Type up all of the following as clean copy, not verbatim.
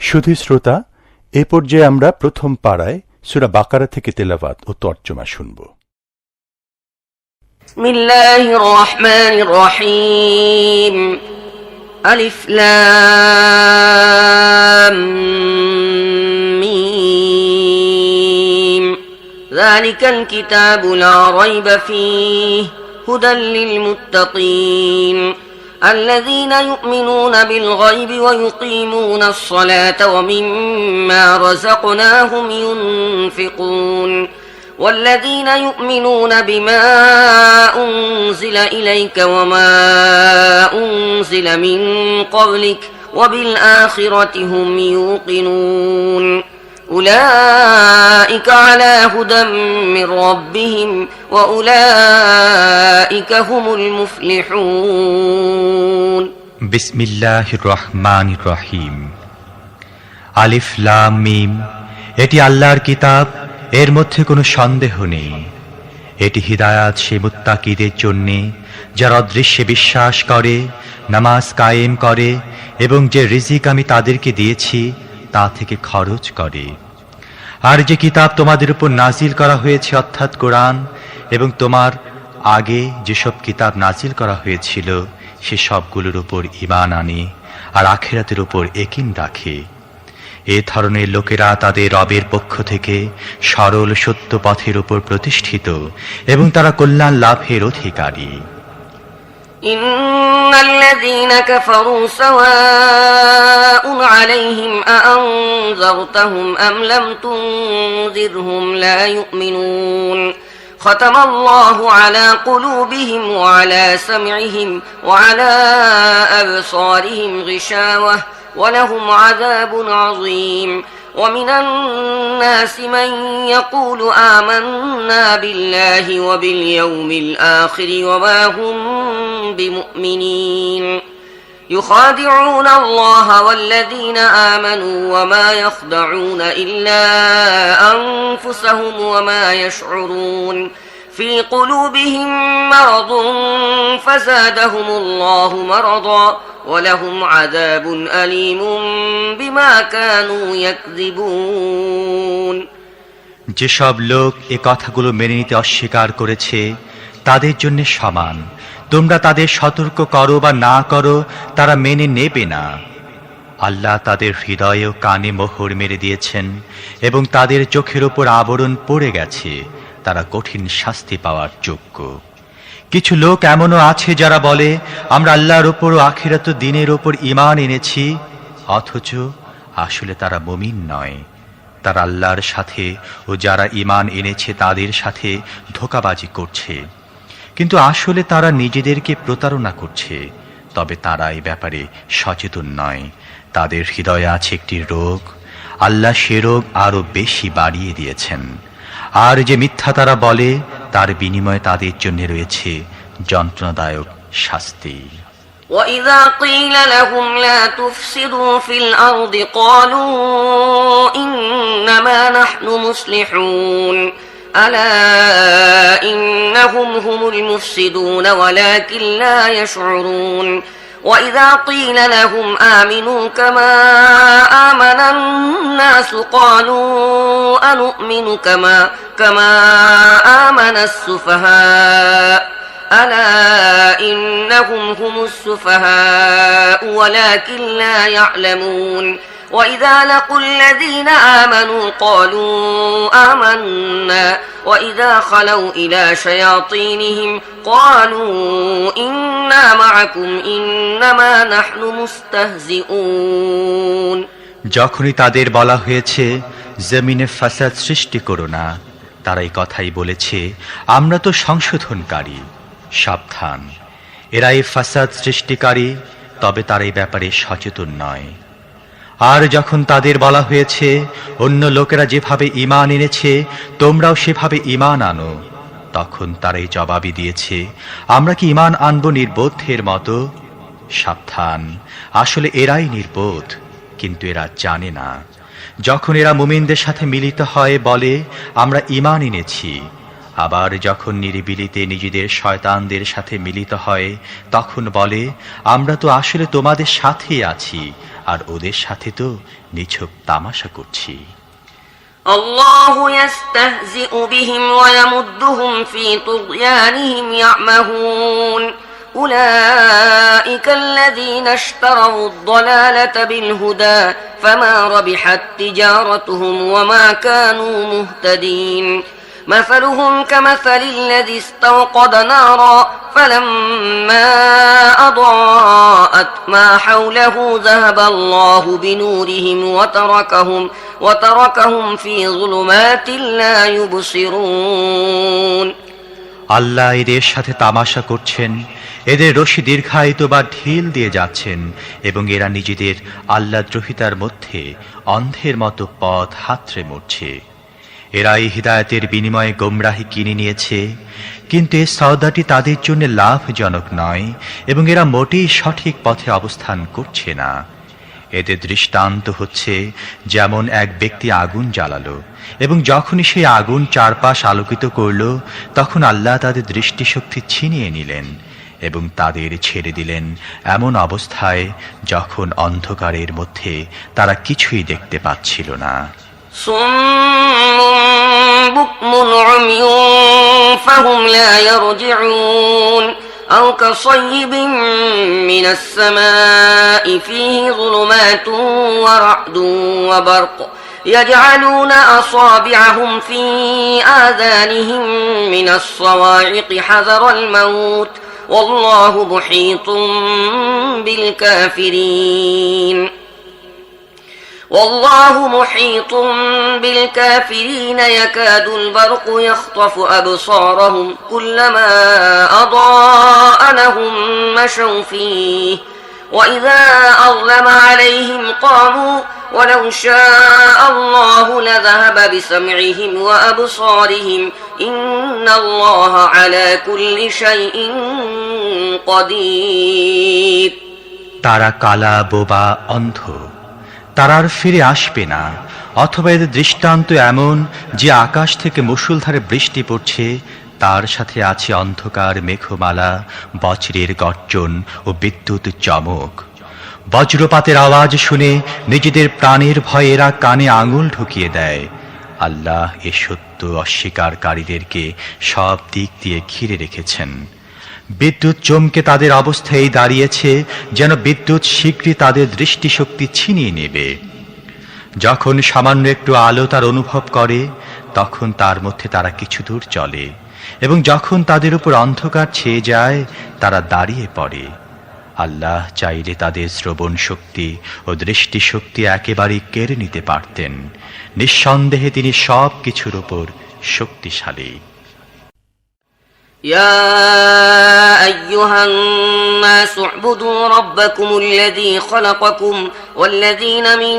শুধু শ্রোতা, এ পর্যায়ে আমরা প্রথম পাড়ায় সূরা বাকারা থেকে তেলাওয়াত ও তর্জমা শুনব। বিসমিল্লাহির রহমানির রহিম। আলিফ লাম মিম। যালিকাল কিতাবু লা রাইবা ফীহি হুদাল লিল মুত্তাকিন الذين يؤمنون بالغيب ويقيمون الصلاة ومما رزقناهم ينفقون والذين يؤمنون بما أنزل إليك وما أنزل من قبلك وبالآخرة هم يوقنون أولئك على هدى من ربهم وأولئك هم المفلحون বিসমিল্লাহির রহমানির রহিম। আলিফ লাম মিম। এটি আল্লাহর কিতাব, এর মধ্যে কোনো সন্দেহ নেই। এটি হিদায়াত সে মুত্তাকিদের জন্য যারা অদৃশ্যে বিশ্বাস করে, নামাজ কায়েম করে এবং যে রিজিক আমি তাদেরকে দিয়েছি তা থেকে খরচ করে। আর যে কিতাব তোমাদের উপর নাজিল করা হয়েছে অর্থাৎ কোরআন, এবং তোমার আগে যেসব কিতাব নাজিল করা হয়েছিল সে সবগুলোর উপর ঈমান আনে আর আখিরাতের উপর ইয়াকিন রাখে। এ ধরনের লোকেরা তাদের রবের পক্ষ থেকে সরল সত্য পথের উপর প্রতিষ্ঠিত এবং তারা কল্যাণ লাভের অধিকারী। إن الذين كفروا سواء عليهم أأنذرتهم أم لم تنذرهم لا يؤمنون ختم الله على قلوبهم وعلى سمعهم وعلى أبصارهم غشاوة ولهم عذاب عظيم ومن الناس من يقول آمنا بالله وباليوم الآخر وما هم بمؤمنين يخادعون الله والذين آمنوا وما يخدعون إلا أنفسهم وما يشعرون في قلوبهم مرض فزادهم الله مرضا ولهم عذاب أليم بما كانوا يكذبون যেসব লোক এ কথাগুলো মেনে নিতে অস্বীকার করেছে তাদের জন্য সমান। তোমরা তাদের সতর্ক করো বা না করো, তারা মেনে নেবে না। আল্লাহ তাদের হৃদয় ও কানে মোহর মেরে দিয়েছেন এবং তাদের চোখের ওপর আবরণ পড়ে গেছে, তারা কঠিন শাস্তি পাওয়ার যোগ্য। কিছু লোক এমনও আছে যারা বলে আমরা আল্লাহর ওপর ও আখিরাত দিনের ওপর ঈমান এনেছি, অথচ আসলে তারা মুমিন নয়। তারা আল্লাহর সাথে ও যারা ঈমান এনেছে তাদের সাথে ধোঁকাবাজি করছে, কিন্তু আসলে তারা নিজেদেরকে প্রতারণা করছে। তবে তারা এই ব্যাপারে সচেতন নয়। তাদের হৃদয়ে আছে একটি রোগ, আল্লাহ সে রোগ আরো বেশি বাড়িয়ে দিয়েছেন। আর যে মিথ্যা তারা বলে তার বিনিময়ে তাদের জন্য রয়েছে যন্ত্রণাদায়ক শাস্তি। وَإِذَا قِيلَ لَهُمْ لَا تُفْسِدُوا فِي الْأَرْضِ قَالُوا إِنَّمَا نَحْنُ مُصْلِحُونَ أَلَا إِنَّهُمْ هُمُ الْمُفْسِدُونَ وَلَكِنْ لَا يَشْعُرُونَ وَإِذَا قِيلَ لَهُمْ آمِنُوا كَمَا آمَنَ النَّاسُ قَالُوا أَنُؤْمِنُ كَمَا آمَنَ السُّفَهَاءُ أَلَا إِنَّهُمْ هُمُ السُّفَهَاءُ وَلَكِنْ لَا يَعْلَمُونَ وَإِذَا لَقُوا الَّذِينَ آمَنُوا قَالُوا آمَنَّا وَإِذَا خَلَوْا إِلَى شَيَاطِينِهِمْ قَالُوا إِنَّا مَعَكُمْ إِنَّمَا نَحْنُ مُسْتَهْزِئُونَ যখনই তাদের বলা হয়েছে জমিনে ফাসাদ সৃষ্টি করো না, তারা এই কথাই বলেছে আমরা তো সংশোধনকারী। সাবধান, এরা এই ফাসাদ সৃষ্টিকারী, তবে তারা এই ব্যাপারে সচেতন নয়। আর যখন তাদের বলা হয়েছে অন্য লোকেরা যেভাবে ঈমান এনেছে তোমরাও সেভাবে ঈমান আনো, তখন তারাই জবাবই দিয়েছে আমরা কি ঈমান আনবো নির্বোধের মতো? সাবধান, আসলে এরাই নির্বোধ, কিন্তু এরা জানে না। যখন এরা মুমিনদের সাথে মিলিত হয় বলে আমরা ঈমান এনেছি, আবার যখন নিরিবিলিতে নিজেদের শয়তানদের সাথে মিলিত হয় তখন বলে, আমরা তো আসলে তোমাদের সাথেই আছি, আর ওদের সাথে তো নিছক তামাশা করছি। الله يستهزئ بهم ويمدهم في طغيانهم يعمهون أولئك الذين اشتروا الضلالة بالهدى فما ربحت تجارتهم وما كانوا مهتدين مثلهم كمثل الذي استوقد نارا فلما أضاءت ما حوله ذهب الله بنورهم وتركهم في ظلمات لا يبصرون আল্লাহ এদের সাথে তামাশা করছেন, এদের রশি দীর্ঘায়িত বা ঢিল দিয়ে যাচ্ছেন, এবং এরা নিজেদের আল্লাহদ্রোহিতার মধ্যে অন্ধের মতো পথ হাতড়ে মরছে। এরা এই হিদায়াতের বিনিময়ে গোমরাহি কিনে নিয়েছে, কিন্তু এই সওদাটি তাদের জন্য লাভজনক নয় এবং এরা মোটেই সঠিক পথে অবস্থান করছে না। এদের দৃষ্টান্ত হচ্ছে যেমন এক ব্যক্তি আগুন জ্বালালো এবং যখনই সেই আগুন চারপাশ আলোকিত করল তখন আল্লাহ তাদের দৃষ্টিশক্তি ছিনিয়ে নিলেন এবং তাদের ছেড়ে দিলেন এমন অবস্থায় যখন অন্ধকারের মধ্যে তারা কিছুই দেখতে পাচ্ছিল না। صم بكم عمي فهم لا يرجعون أو كصيب من السماء فيه ظلمات ورعد وبرق يجعلون أصابعهم في آذانهم من الصواعق حذر الموت والله محيط بالكافرين والله محيط بالكافرين يكاد البرق يخطف أبصارهم كلما أضاء لهم مشوا فيه وإذا أظلم عليهم قاموا ولو شاء الله لذهب بسمعهم وأبصارهم إن الله على كل شيء قدير তারা কালা, বোবা, অন্ধ, তারা আর ফিরে আসবে না। অথবা এদের দৃষ্টান্ত এমন যে আকাশ থেকে মুষলধারে বৃষ্টি পড়ছে, তার সাথে আছে অন্ধকার মেঘমালা, বজ্রের গর্জন ও বিদ্যুৎ চমক। বজ্রপাতের আওয়াজ শুনে নিজেদের প্রাণের ভয়ে এরা কানে আঙুল ঢুকিয়ে দেয়। আল্লাহ এ সত্য অস্বীকারীদেরকে সব দিক দিয়ে ঘিরে রেখেছেন। বিদ্যুৎ চমকে তাদের অবস্থায় দাঁড়িয়েছে যেন বিদ্যুৎ শীঘ্রই তাদের দৃষ্টিশক্তি ছিনিয়ে নেবে। যখন সামান্য একটু আলো তার অনুভব করে তখন তার মধ্যে তারা কিছু দূর চলে এবং যখন তাদের উপর অন্ধকার ছেয়ে যায় তারা দাঁড়িয়ে পড়ে। আল্লাহ চাইলে তাদের শ্রবণ শক্তি ও দৃষ্টিশক্তি একেবারেই কেড়ে নিতে পারতেন। নিঃসন্দেহে তিনি সব কিছুর উপর শক্তিশালী। يا أيها الناس اعبدوا ربكم الذي خلقكم والذين من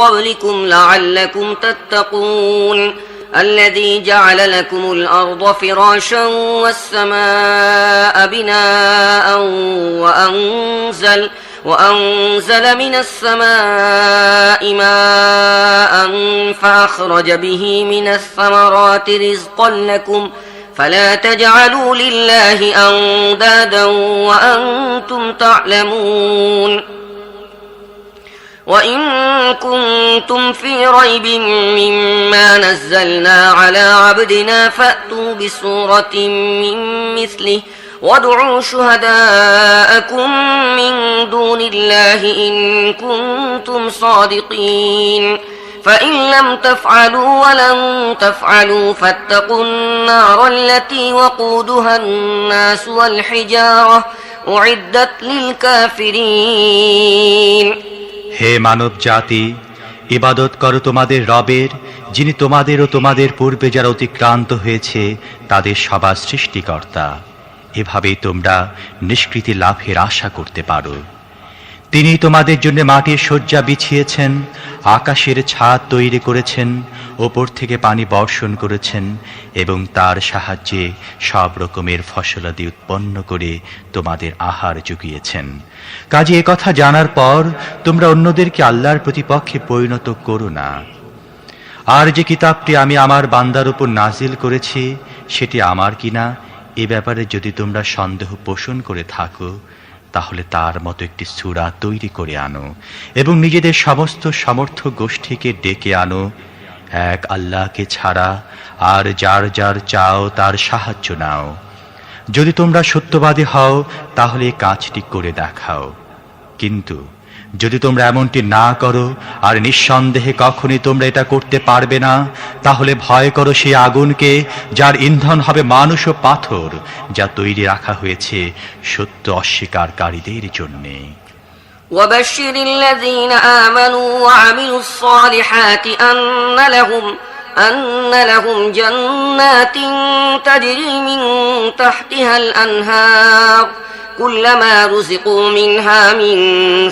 قبلكم لعلكم تتقون الذي جعل لكم الأرض فراشا والسماء بناء وأنزل من السماء ماء فأخرج به من الثمرات رزقا لكم فلا تجعلوا لله أندادا وأنتم تعلمون وإن كنتم في ريب مما نزلنا على عبدنا فأتوا بسورة من مثله وادعوا شهداءكم من دون الله إن كنتم صادقين فإن لم تفعلوا ولن تفعلوا فاتقوا النار التي وقودها الناس والحجارة أعدت للكافرين হে মানব জাতি, ইবাদত করো তোমাদের রবের, যিনি তোমাদের ও তোমাদের পূর্বে যারা অতিক্রান্ত হয়েছে তাদের সবার সৃষ্টিকর্তা। এভাবেই তোমরা নিষ্কৃতি লাভের আশা করতে পারো। তিনি তোমাদের জন্য মাটির শয্যা বিছিয়েছেন, আকাশের ছাদ তৈরি করেছেন, ওপর থেকে পানি বর্ষণ করেছেন এবং তার সাহায্যে সব রকমের ফসলাদি উৎপন্ন করে তোমাদের আহার জুগিয়েছেন। কাজে একথা জানার পর তোমরা অন্যদেরকে আল্লাহর প্রতিপক্ষে পরিণত করো না। আর যে কিতাবটি আমি আমার বান্দার উপর নাজিল করেছি সেটি আমার কিনা এ ব্যাপারে যদি তোমরা সন্দেহ পোষণ করে থাকো, তাহলে তার মতো একটি সূরা তৈরি করে আনো এবং নিজেদের সমস্ত সমর্থ গোষ্ঠীকে ডেকে আনো এক আল্লাহকে ছাড়া, আর যার যার চাও তার সাহায্য নাও। যদি তোমরা সত্যবাদী হও তাহলে এই কাজটি করে দেখাও। কিন্তু যদি তোমরা এমনটি না করো আর নিঃসন্দেহে কখনই তোমরা এটা করতে পারবে না, তাহলে ভয় করো সেই আগুনকে যার ইন্ধন হবে মানুষ ও পাথর, যা তৈরি রাখা হয়েছে সত্য অস্বীকারীদের জন্যে। وبشر الذين آمنوا وعملوا الصالحات أن لهم جنات تجري من تحتها الأنهار كلما رزقوا منها من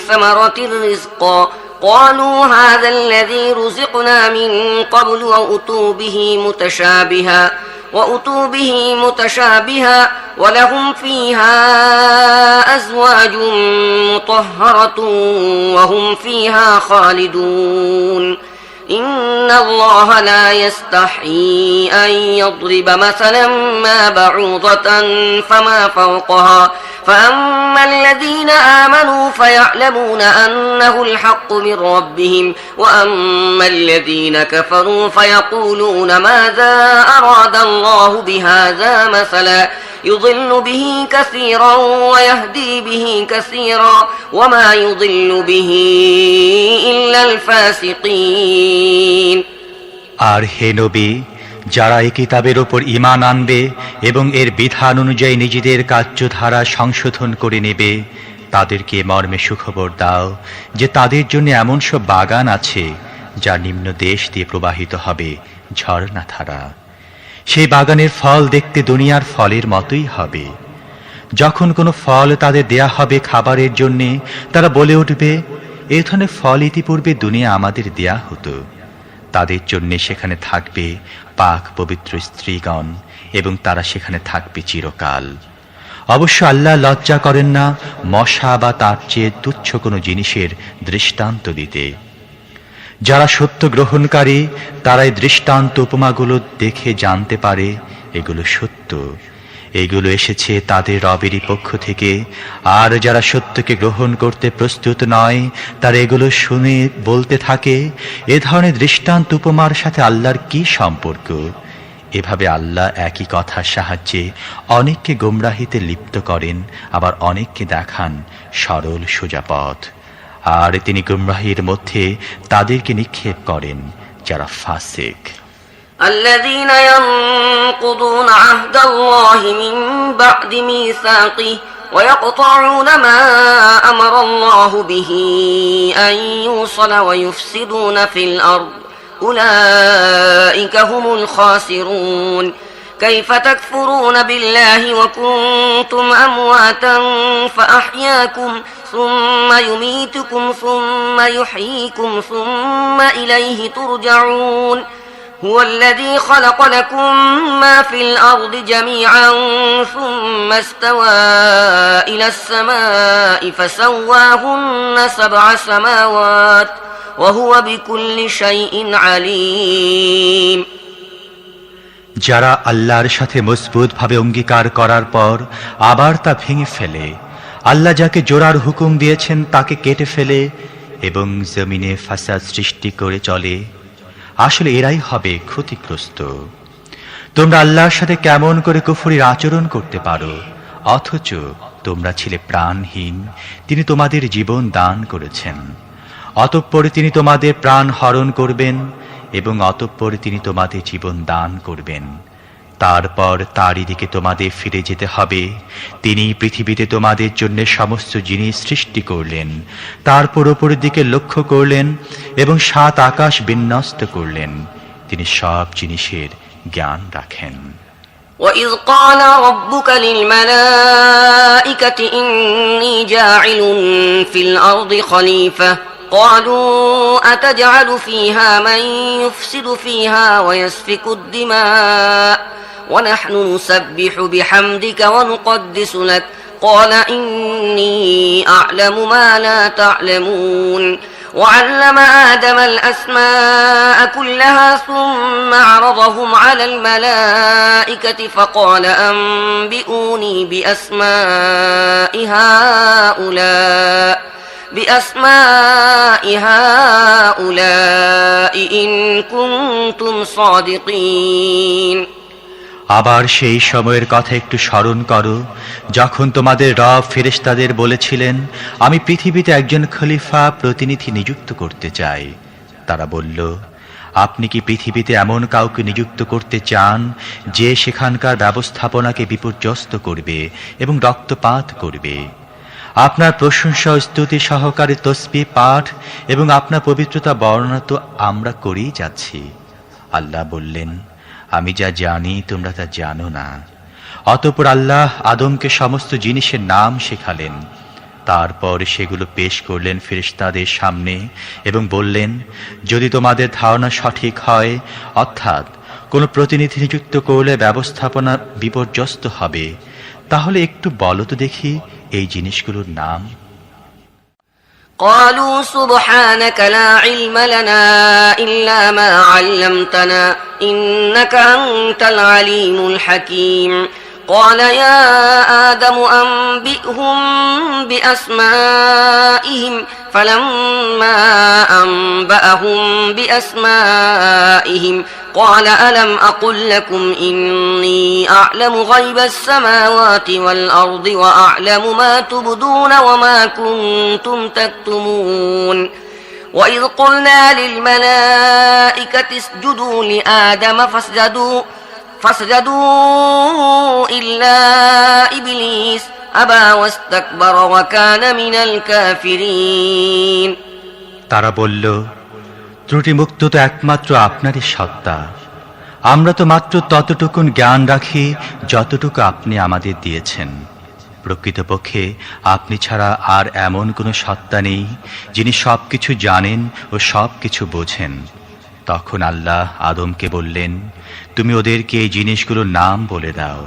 ثمرة رزقا قالوا هذا الذي رزقنا من قبل وأتوا به متشابها ولهم فيها أزواج مطهرة وهم فيها خالدون إن الله لا يستحيي أن يضرب مثلا ما بعوضة فما فوقها فأما الذين آمنوا فيعلمون أنه الحق من ربهم وأما الذين كفروا فيقولون ماذا أراد الله بهذا مثلا يضل به كثيرا ويهدي به كثيرا وما يضل به إلا الفاسقين। আর হে নবী, যারা এই কিতাবের উপর ঈমান আনবে এবং এর বিধান অনুযায়ী নিজেদের কার্যধারা সংশোধন করে নেবে, তাদেরকে মর্মে সুখবর দাও যে তাদের জন্য এমন সব বাগান আছে যা নিম্ন দেশ দিয়ে প্রবাহিত হবে ঝর্ণাধারা। সেই বাগানের ফল দেখতে দুনিয়ার ফলের মতোই হবে। যখন কোনো ফল তাদের দেয়া হবে খাবারের জন্যে, তারা বলে উঠবে, এ ধরনের ফল ইতিপূর্বে দুনিয়া আমাদের দেয়া হতো। তাদের জন্য সেখানে থাকবে পাক পবিত্র স্ত্রীগণ এবং তারা সেখানে থাকবে চিরকাল। অবশ্য আল্লাহ লজ্জা করেন না মশা বা তার চেয়ে তুচ্ছ কোনো জিনিসের দৃষ্টান্ত দিতে। যারা সত্য গ্রহণকারী তারা এই দৃষ্টান্ত উপমাগুলো দেখে জানতে পারে এগুলো সত্য, এগুলো এসেছে তাদের রবেরই পক্ষ থেকে। আর যারা সত্যকে গ্রহণ করতে প্রস্তুত নয় তারা এগুলো শুনে বলতে থাকে, এ ধরনের দৃষ্টান্ত উপমার সাথে আল্লাহর কি সম্পর্ক? এভাবে আল্লাহ একই কথার সাহায্যে অনেককে গোমরাহিতে লিপ্ত করেন, আবার অনেককে দেখান সরল সোজা পথ। আর তিনি গোমরাহির মধ্যে তাদেরকে নিক্ষেপ করেন যারা ফাসিক। الذين ينقضون عهد الله من بعد ميثاقه ويقطعون ما أمر الله به أن يوصل ويفسدون في الأرض أولئك هم الخاسرون كيف تكفرون بالله وكنتم أمواتا فأحياكم ثم يميتكم ثم يحييكم ثم إليه ترجعون هو الذي خلق لكم ما في الأرض جميعا ثم استوى إلى السماء فسواهن 7 سماوات وهو بكل شيء عليم। যারা আল্লাহর সাথে মজবুতভাবে অঙ্গীকার করার পর আবার তা ভেঙে ফেলে, আল্লাহ যাকে জোড়ার হুকুম দিয়েছেন তাকে কেটে ফেলে এবং জমিনে ফাসাদ সৃষ্টি করে চলে, আসলে এরাই হবে ক্ষতিগ্রস্ত। তোমরা আল্লাহর সাথে কেমন করে কুফরির আচরণ করতে পারো, অথচ তোমরা ছিলে প্রাণহীন। তিনি তোমাদের জীবন দান করেছেন, অতঃপরে তিনি তোমাদের প্রাণ হরণ করবেন এবং অতঃপরে তিনি তোমাদের জীবন দান করবেন। তারপর তারই দিকে তোমাদের ফিরে যেতে হবে। তিনি পৃথিবীতে তোমাদের জন্য সমস্ত জিনিস সৃষ্টি করলেন, তারপর উপরের দিকে লক্ষ্য করলেন এবং 7 আকাশ বিন্যস্ত করলেন। তিনি সব জিনিসের জ্ঞান রাখেন। وَإِذْ قَالَ رَبُّكَ لِلْمَلَائِكَةِ إِنِّي جَاعِلٌ فِي الْأَرْضِ خَلِيفَةً قالوا أتجعل فيها من يفسد فيها ويسفك الدماء ونحن نسبح بحمدك ونقدس لك قال إني أعلم ما لا تعلمون وعلم آدم الأسماء كلها ثم عرضهم على الملائكة فقال أنبئوني بأسماء هؤلاء إن كنتم صادقين আবার সেই সময়ের কথা একটু স্মরণ করো যখন তোমাদের রব ফেরেশতাদের বলেছিলেন আমি পৃথিবীতে একজন খলিফা প্রতিনিধি নিযুক্ত করতে চাই। তারা বলল, আপনি কি পৃথিবীতে এমন কাউকে নিযুক্ত করতে চান যে সেখানকার ব্যবস্থাপনাকে বিপর্যস্ত করবে এবং রক্তপাত করবে? আপনার প্রশংসা ও স্তুতি সহকারে তসবিহ পাঠ এবং আপনার পবিত্রতা বর্ণনা তো আমরা করেই যাচ্ছি। আল্লাহ বললেন, আমি যা জানি তোমরা তা জানো না। অতঃপর আল্লাহ আদমকে সমস্ত জিনিসের নাম শেখালেন। তারপর সেগুলো পেশ করলেন ফেরেশতাদের সামনে এবং বললেন, যদি তোমাদের ধারণা সঠিক হয়, অর্থাৎ কোনো প্রতিনিধি নিযুক্ত করলে ব্যবস্থাপনা বিপর্যস্ত হবে, তাহলে একটু বলো তো দেখি এই জিনিসগুলোর নাম। قالوا سبحانك لا علم لنا إلا ما علمتنا إنك أنت العليم الحكيم قال يا آدم أنبئهم بأسمائهم فلما أنبأهم بأسمائهم قال ألم أقل لكم إني أعلم غيب السماوات والأرض وأعلم ما تبدون وما كنتم تكتمون وإذ قلنا للملائكة اسجدوا لآدم فاسجدوا إلا إبليس أبى واستكبر وكان من الكافرين তারা বলল, ত্রুটিমুক্ত তো একমাত্র আপনারই সত্তা। আমরা তো মাত্র ততটুকুন জ্ঞান রাখি যতটুকু আপনি আমাদের দিয়েছেন। প্রকৃতপক্ষে আপনি ছাড়া আর এমন কোনো সত্তা নেই যিনি সবকিছু জানেন ও সবকিছু বোঝেন। তখন আল্লাহ আদমকে বললেন, তুমি ওদেরকে এই জিনিসগুলোর নাম বলে দাও।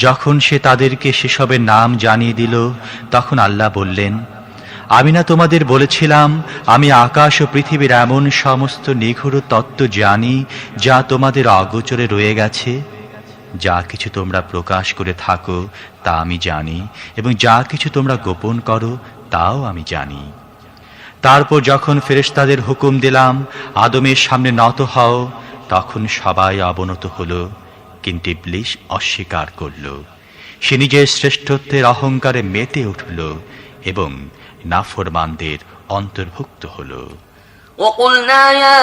যখন সে তাদেরকে সেসবের নাম জানিয়ে দিল, তখন আল্লাহ বললেন, আমি না তোমাদের বলেছিলাম আমি আকাশ ও পৃথিবীর এমন সমস্ত নিগূঢ় তত্ত্ব জানি যা তোমাদের অগোচরে রয়ে গেছে? যা কিছু তোমরা প্রকাশ করে থাকো তা আমি জানি, এবং যা কিছু তোমরা গোপন করো তাও আমি জানি। তারপর যখন ফেরেশতাদের হুকুম দিলাম আদমের সামনে নত হও, তখন সবাই অবনত হলো, কিন্তু ইবলীস অস্বীকার করল। সে নিজের শ্রেষ্ঠত্বের অহংকারে মেতে উঠল এবং নাফরমানদের অন্তর্ভুক্ত হলো। وقلنا يا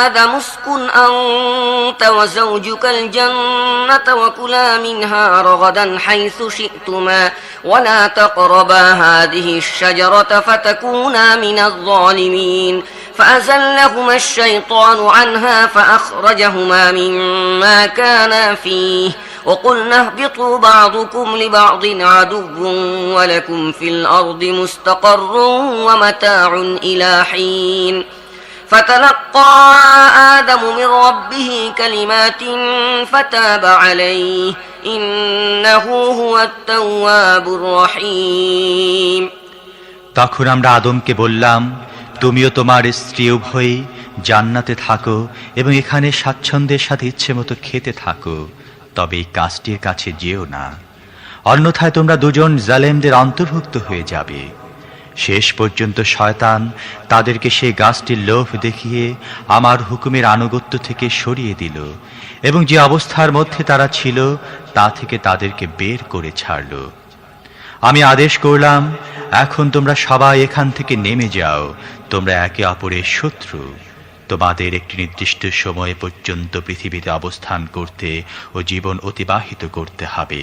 آدم اسكن أنت وزوجك الجنة وكلا منها رغدا حيث شئتما ولا تقربا هذه الشجرة فتكونا من الظالمين فأزلهما الشيطان عنها فأخرجهما مما كانا فيه وقلنا اهبطوا بعضكم لبعض عدو ولكم في الأرض مستقر ومتاع إلى حين فتلقى آدم من ربه كلمات فتاب عليه إنه هو التواب الرحيم তখন আমরা আদমকে বললাম, তুমিও তোমার স্ত্রী উভয়ই জান্নাতে থাকো এবং এখানে স্বাচ্ছন্দ্যের সাথে ইচ্ছে মতো খেতে থাকো, তবে এই কাজটির কাছে যেও না, অন্যথায় তোমরা দুজন জালেমদের অন্তর্ভুক্ত হয়ে যাবে। শেষ পর্যন্ত শয়তান তাদেরকে সেই গাছটির লোভ দেখিয়ে আমার হুকুমের আনুগত্য থেকে সরিয়ে দিল এবং যে অবস্থার মধ্যে তারা ছিল তা থেকে তাদেরকে বের করে ছাড়ল। আমি আদেশ করলাম, এখন তোমরা সবাই এখান থেকে নেমে যাও, তোমরা একে অপরের শত্রু। তোমাদের একটি নির্দিষ্ট সময় পর্যন্ত পৃথিবীতে অবস্থান করতে ও জীবন অতিবাহিত করতে হবে।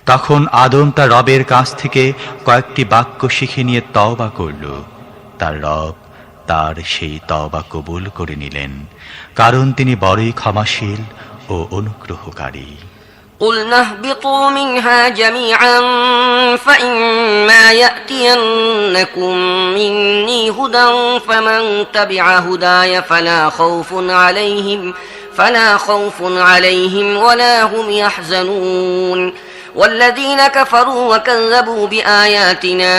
তখন আদম তার রবের কাছ থেকে কয়েকটি বাক্য শিখে নিয়ে তওবা করল। তার রব তার সেই তওবা কবুল করে নিলেন, কারণ তিনি বড়ই ক্ষমাশীল ও অনুগ্রহকারী। قلنا اهبطوا منها جميعا فإما يأتينكم مني هدى فمن تبع هداي فلا خوف عليهم ولا هم يحزنون والذين كفروا وكذبوا بآياتنا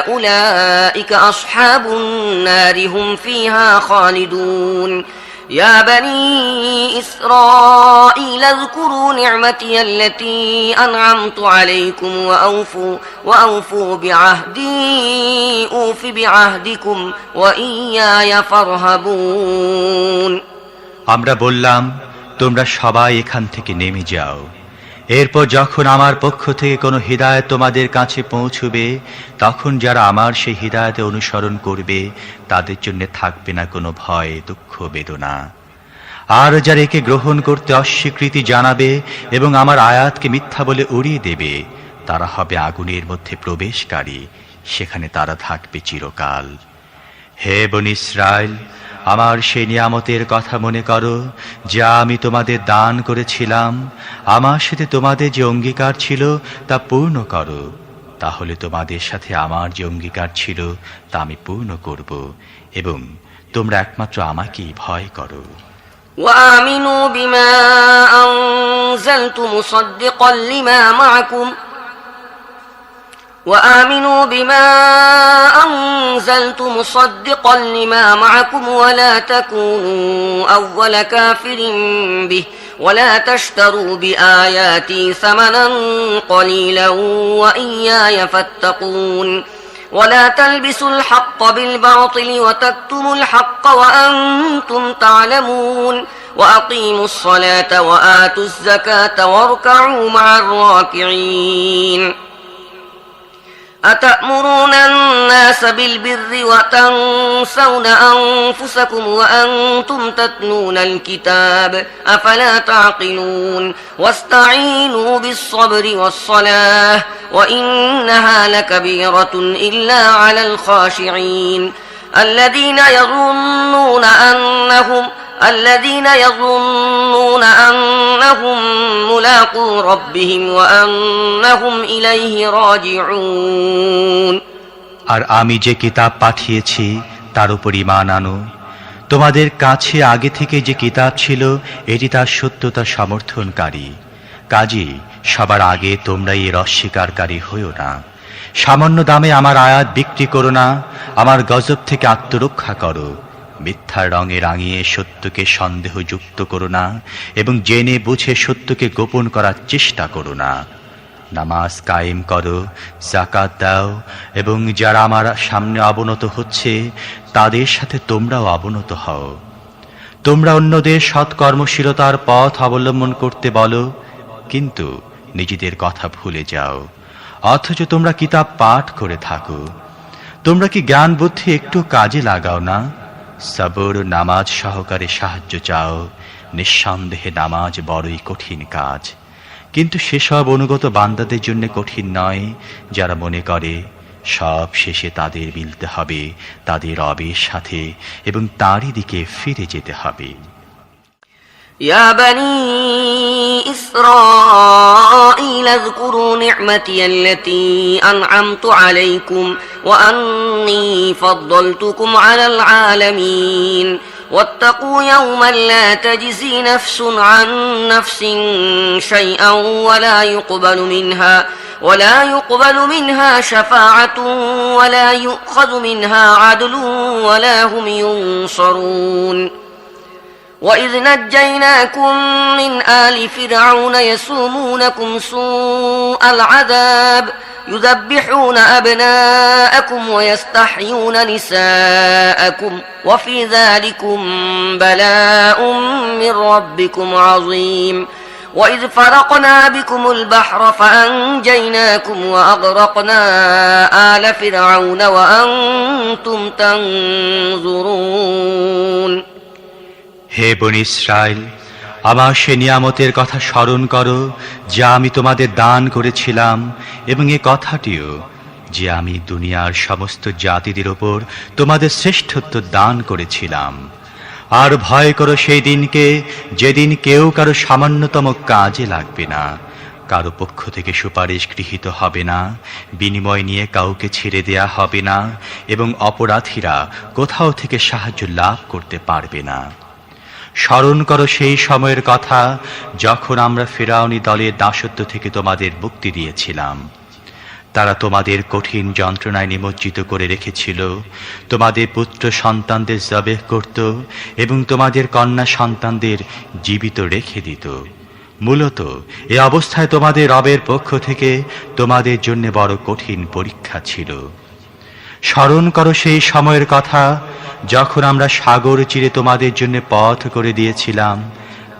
أولئك أصحاب النار هم فيها خالدون يا بني إسرائيل اذكروا نعمتي التي أنعمت عليكم وأوفوا بعهدي أوف بعهدكم وإياي فارهبون আমরা বললাম, তোমরা সবাই এখান থেকে নেমে যাও। এরপর যখন আমার পক্ষ থেকে কোনো হিদায়াত তোমাদের কাছে পৌঁছবে, তখন যারা আমার সেই হিদায়াতে অনুসরণ করবে তাদের জন্য থাকবে না কোনো ভয়, দুঃখ, বেদনা। আর যারা একে গ্রহণ করতে অস্বীকৃতি জানাবে এবং আমার আয়াতকে মিথ্যা বলে উড়িয়ে দেবে, তারা হবে আগুনের মধ্যে প্রবেশকারী, সেখানে তারা থাকবে চিরকাল। হে বনী ইসরাইল, আমার সেই নিয়ামতের কথা মনে করো যা আমি তোমাদের দান করেছিলাম। আমার সাথে তোমাদের যে অঙ্গীকার ছিল তা পূর্ণ করো, তাহলে তোমাদের সাথে আমার যে অঙ্গীকার ছিল তা আমি পূর্ণ করব, এবং তোমরা একমাত্র আমাকেই ভয় করো। وآمنوا بما أنزلت مصدقا لما معكم ولا تكونوا أول كافر به ولا تشتروا بآياتي ثمنا قليلا وإياي فاتقون ولا تلبسوا الحق بالباطل وتكتموا الحق وأنتم تعلمون وأقيموا الصلاة وآتوا الزكاة واركعوا مع الراكعين أتأمرون الناس بالبر وتنسون أنفسكم وأنتم تتلون الكتاب أفلا تعقلون واستعينوا بالصبر والصلاة وإنها لكبيرة إلا على الخاشعين الذين يظنون أنهم ملاقو ربهم وأنهم إليه راجعون আর আমি যে কিতাব পাঠিয়েছি তার উপর ঈমান আনো। তোমাদের কাছে আগে থেকে যে কিতাব ছিল এটি তার সত্যতা সমর্থনকারী। কাজেই সবার আগে তোমরা এর অস্বীকারী হইও না। সামান্য দামে আমার আয়াত বিক্রি করো না। আমার গজব থেকে আত্মরক্ষা করো। মিথ্যার রঙে রাঙিয়ে সত্যকে সন্দেহযুক্ত করো না, এবং জেনে বুঝে সত্যকে গোপন করার চেষ্টা করো না। নামাজ কায়েম করো, যাকাত দাও, এবং যারা আমার সামনে অবনত হচ্ছে তাদের সাথে তোমরাও অবনত হও। তোমরা অন্যদের সৎকর্মশীলতার পথ অবলম্বন করতে বলো, কিন্তু নিজেদের কথা ভুলে যাও, অথচ তোমরা কিতাব পাঠ করে থাকো। তোমরা কি জ্ঞান বুদ্ধি একটু কাজে লাগাও না? সবর নামাজ সহকারে সাহায্য চাও। নিঃসন্দেহে নামাজ বড়ই কঠিন কাজ, কিন্তু সেসব অনুগত বান্দাদের জন্য কঠিন নয় যারা মনে করে সব শেষে তাদের মিলতে হবে তাদের রবের সাথে এবং তারই দিকে ফিরে যেতে হবে। يا بني إسرائيل اذكروا نعمتي التي أنعمت عليكم وأني فضلتكم على العالمين واتقوا يوما لا تجزي نفس عن نفس شيئا ولا يقبل منها شفاعة ولا يؤخذ منها عدل ولا هم ينصرون وإذ نجيناكم من آل فرعون يسومونكم سوء العذاب يذبحون أبناءكم ويستحيون نساءكم وفي ذلكم بلاء من ربكم عظيم وإذ فرقنا بكم البحر فأنجيناكم وأغرقنا آل فرعون وأنتم تنظرون হে বনী ইসরাইল, আমার সে নিয়ামতের কথা স্মরণ করো যা আমি তোমাদের দান করেছিলাম, এবং এ কথাটিও যে আমি দুনিয়ার সমস্ত জাতিদের ওপর তোমাদের শ্রেষ্ঠত্ব দান করেছিলাম। আর ভয় করো সেই দিনকে যেদিন কেউ কারো সামান্যতম কাজে লাগবে না, কারো পক্ষ থেকে সুপারিশ গৃহীত হবে না, বিনিময় নিয়ে কাউকে ছেড়ে দেয়া হবে না, এবং অপরাধীরা কোথাও থেকে সাহায্য লাভ করতে পারবে না। স্মরণ করো সেই সময়ের কথা যখন আমরা ফিরআউনী দলের দাসত্ব থেকে তোমাদের মুক্তি দিয়েছিলাম। তারা তোমাদের কঠিন যন্ত্রণায় নিমজ্জিত করে রেখেছিল, তোমাদের পুত্র সন্তানদের জবেহ করত এবং তোমাদের কন্যা সন্তানদের জীবিত রেখে দিত। মূলত এ অবস্থায় তোমাদের রবের পক্ষ থেকে তোমাদের জন্য বড় কঠিন পরীক্ষা ছিল। স্মরণ করো সেই সময়ের কথা যখন আমরা সাগর চিরে তোমাদের জন্য পথ করে দিয়েছিলাম,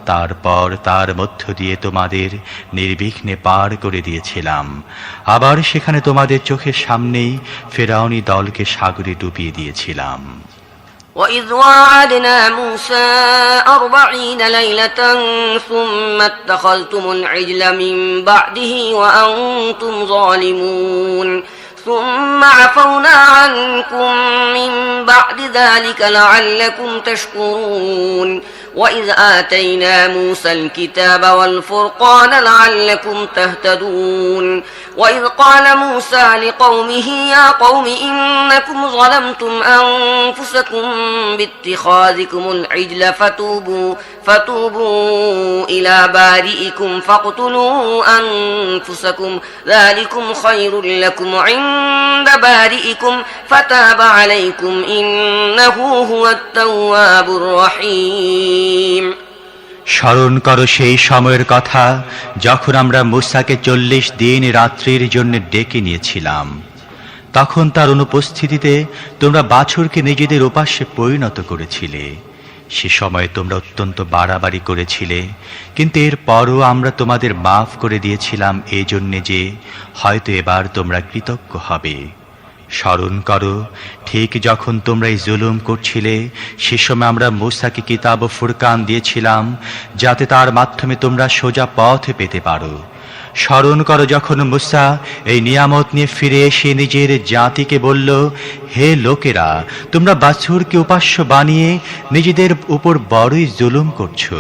তারপর তার মধ্য দিয়ে তোমাদের নির্বিঘ্নে পার করে দিয়েছিলাম। আবার সেখানে তোমাদের চোখের সামনেই ফিরআউনী দলকে সাগরে ডুবিয়ে দিয়েছিলাম। وَإِذْ وَاعَدْنَا مُوسَى 40 لَيْلَةً ثُمَّ اتَّخَذْتُمُ الْعِجْلَ مِنْ بَعْدِهِ وَأَنْتُمْ ظَالِمُونَ ثُمَّ عَفَوْنَا عَنْكُمْ مِنْ بَعْدِ ذَلِكَ لَعَلَّكُمْ تَشْكُرُونَ وَإِذْ آتَيْنَا مُوسَى الْكِتَابَ وَالْفُرْقَانَ لَعَلَّكُمْ تَهْتَدُونَ وَإِذْ قَالَ مُوسَى لِقَوْمِهِ يَا قَوْمِ إِنَّكُمْ ظَلَمْتُمْ أَنفُسَكُمْ بِاتِّخَاذِكُمُ الْعِجْلَ فَتُوبُوا إِلَى بَارِئِكُمْ فَاقْتُلُوا أَنفُسَكُمْ ذَلِكُمْ خَيْرٌ لَكُمْ عِندَ بَارِئِكُمْ فَتَابَ عَلَيْكُمْ إِنَّهُ هُوَ التَّوَّابُ الرَّحِيمُ স্মরণ করো সেই সময়ের কথা যখন আমরা মূসাকে 40 দিন রাত্রির জন্য ডেকে নিয়েছিলাম। তখন তার অনুপস্থিতিতে তোমরা বাছুরকে নিজেদের উপাস্যে পরিণত করেছিলে। সে সময় তোমরা অত্যন্ত বাড়াবাড়ি করেছিলে, কিন্তু এরপরও আমরা তোমাদের মাফ করে দিয়েছিলাম এই জন্যে যে হয়তো এবার তোমরা কৃতজ্ঞ হবে। স্মরণ করো ঠিক যখন তোমরা এই জুলুম করছিলে সে সময় আমরা মূসাকে কিতাব ও ফুরকান দিয়েছিলাম যাতে তার মাধ্যমে তোমরা সোজা পথ পেতে পারো। স্মরণ করো যখন মূসা এই নিয়ামত নিয়ে ফিরে এসে নিজের জাতিকে বলল, হে লোকেরা, তোমরা বাছুরকে উপাস্য বানিয়ে নিজেদের উপর বড়ই জুলুম করছো।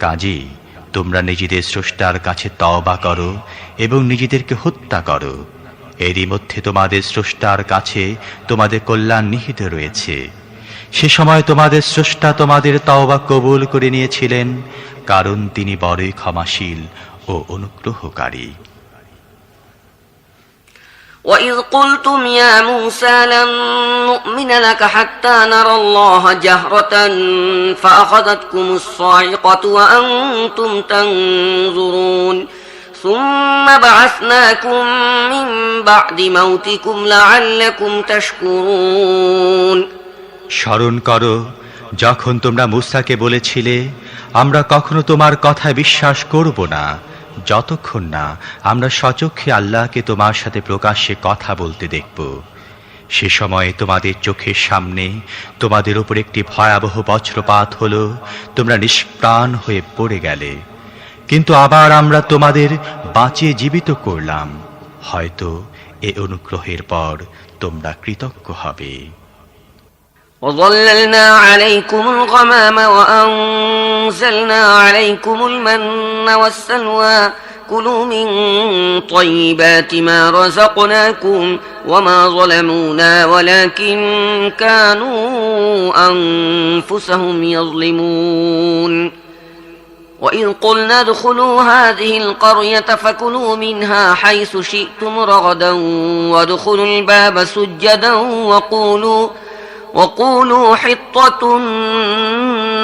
কাজেই তোমরা নিজেদের স্রষ্টার কাছে তওবা করো এবং নিজেদেরকে হত্যা করো। এরই মধ্যে তোমাদের স্রষ্টার কাছে তোমাদের কল্যাণ নিহিত রয়েছে। সে সময় তোমাদের স্রষ্টা তোমাদের তওবা কবুল করে নিয়েছিলেন, কারণ তিনি বড়ই ক্ষমাশীল ও অনুগ্রহকারী। وَإِذْ قُلْتُمْ يَا مُوسَى لَن نُّؤْمِنَ لَكَ حَتَّى نَرَى اللَّهَ جَهْرَةً فَأَخَذَتْكُمُ الصَّاعِقَةُ وَأَنْتُمْ تَنظُرُونَ ثُمَّ بَعَثْنَاكُمْ مِنْ بَعْدِ مَوْتِكُمْ لَعَلَّكُمْ تَشْكُرُونَ স্মরণ করো যখন তোমরা মূসাকে বলেছিলে, আমরা কখনো তোমার কথায় বিশ্বাস করব না যতক্ষণ না আমরা স্বচক্ষে আল্লাহকে তোমার সাথে প্রকাশ্যে কথা বলতে দেখব। সে সময় তোমাদের চোখের সামনে তোমাদের উপর একটি ভয়াবহ বজ্রপাত হলো, তোমরা নিষ্প্রাণ হয়ে পড়ে গেলে। কিন্তু আবার আমরা তোমাদের বাঁচিয়ে জীবিত করলাম, হয়তো এ অনুগ্রহের পর তোমরা কৃতজ্ঞ হবে। وَظَلَّلْنَا عَلَيْكُمُ الْغَمَامَ وَأَنزَلْنَا عَلَيْكُمُ الْمَنَّ وَالسَّلْوَىٰ كُلُوا مِن طَيِّبَاتِ مَا رَزَقْنَاكُمْ وَمَا ظَلَمُونَا وَلَكِن كَانُوا أَنفُسَهُمْ يَظْلِمُونَ وَإِذْ قُلْنَا ادْخُلُوا هَٰذِهِ الْقَرْيَةَ فَكُلُوا مِنْهَا حَيْثُ شِئْتُمْ رَغَدًا وَادْخُلُوا الْبَابَ سُجَّدًا وَقُولُوا حِطَّةٌ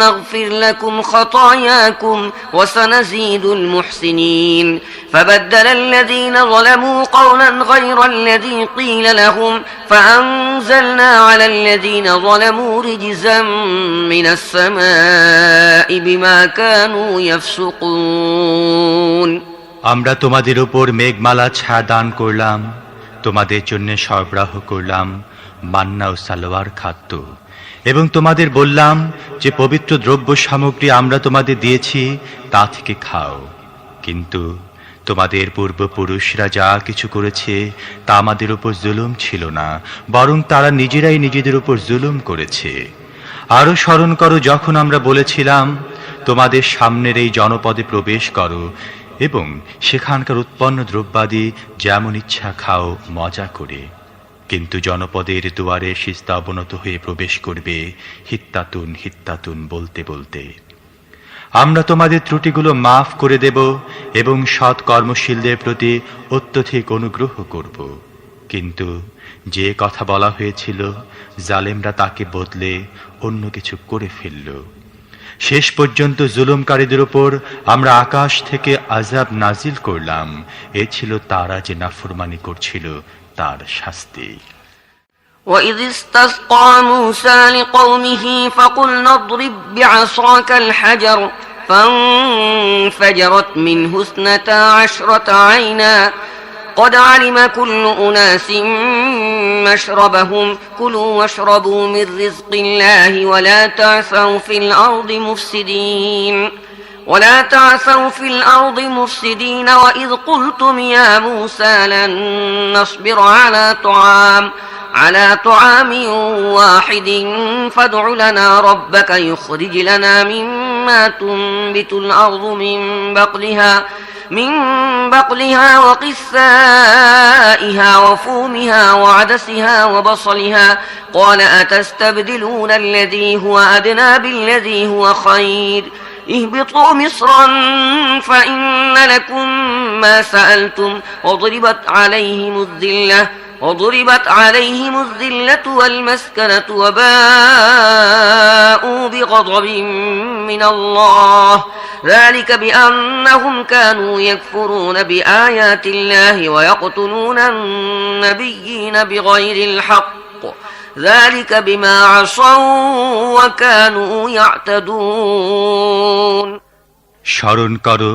نَّغْفِرْ لَكُمْ خَطَايَاكُمْ وَسَنَزِيدُ الْمُحْسِنِينَ فَبَدَّلَ الَّذِينَ ظَلَمُوا قَوْلًا غَيْرَ الَّذِي قِيلَ لَهُمْ فَأَنزَلْنَا عَلَى الَّذِينَ ظَلَمُوا رِجْزًا مِّنَ السَّمَاءِ بِمَا كَانُوا يَفْسُقُونَ আমরা তোমাদের উপর মেঘমালা ছায়া দান করলাম, তোমাদের জন্য সরবরাহ করলাম মান্না ও সালোয়ার খাদ্য, এবং তোমাদের বললাম যে পবিত্র দ্রব্য সামগ্রী আমরা তোমাদের দিয়েছি তা থেকে খাও। কিন্তু তোমাদের পূর্বপুরুষরা যা কিছু করেছে তা আমাদের উপর জুলুম ছিল না, বরং তারা নিজেরাই নিজেদের উপর জুলুম করেছে। আরও স্মরণ করো যখন আমরা বলেছিলাম, তোমাদের সামনের এই জনপদে প্রবেশ করো এবং সেখানকার উৎপন্ন দ্রব্যাদি যেমন ইচ্ছা খাও মজা করে। কিন্তু জনপদের দুয়ারে সিজদা অবনত হয়ে প্রবেশ করবে হিত্তাতুন হিত্তাতুন বলতে বলতে। আমরা তোমাদের ত্রুটিগুলো মাফ করে দেব এবং সৎ কর্মশীলদের প্রতি অত্যধিক অনুগ্রহ করব। কিন্তু যে কথা বলা হয়েছিল জালেমরা তাকে বদলে অন্য কিছু করে ফেলল। শেষ পর্যন্ত জুলুমকারীদের উপর আমরা আকাশ থেকে আযাব নাজিল করলাম। এ ছিল তারা যে নাফরমানি করছিল তার শাস্তি। وَإِذِ اسْتَسْقَى مُوسَى لِقَوْمِهِ فَقُلْنَا اضْرِب بِّعَصَاكَ الْحَجَرَ فَانفَجَرَتْ مِنْهُ 12 عَيْنًا قَدْ عَلِمَ كُلُّ أُنَاسٍ مَّشْرَبَهُمْ كُلُوا وَاشْرَبُوا مِن رِّزْقِ اللَّهِ وَلَا تَعْثَوْا فِي الْأَرْضِ مُفْسِدِينَ وَإِذْ قُلْتُمْ يَا مُوسَى لَن نَّصْبِرَ على طعام واحد فادع لنا ربك يخرج لنا مما تنبت الأرض من بقلها وقثائها وفومها وعدسها وبصلها قال أتستبدلون الذي هو أدنى بالذي هو خير اهبطوا مصرا فإن لكم ما سألتم وضربت عليهم الذلة والمسكنة وباءوا بغضب من الله ذلك بأنهم كانوا يكفرون بآيات الله ويقتلون النبيين بغير الحق ذلك بما عصوا وكانوا يعتدون। স্মরণ করো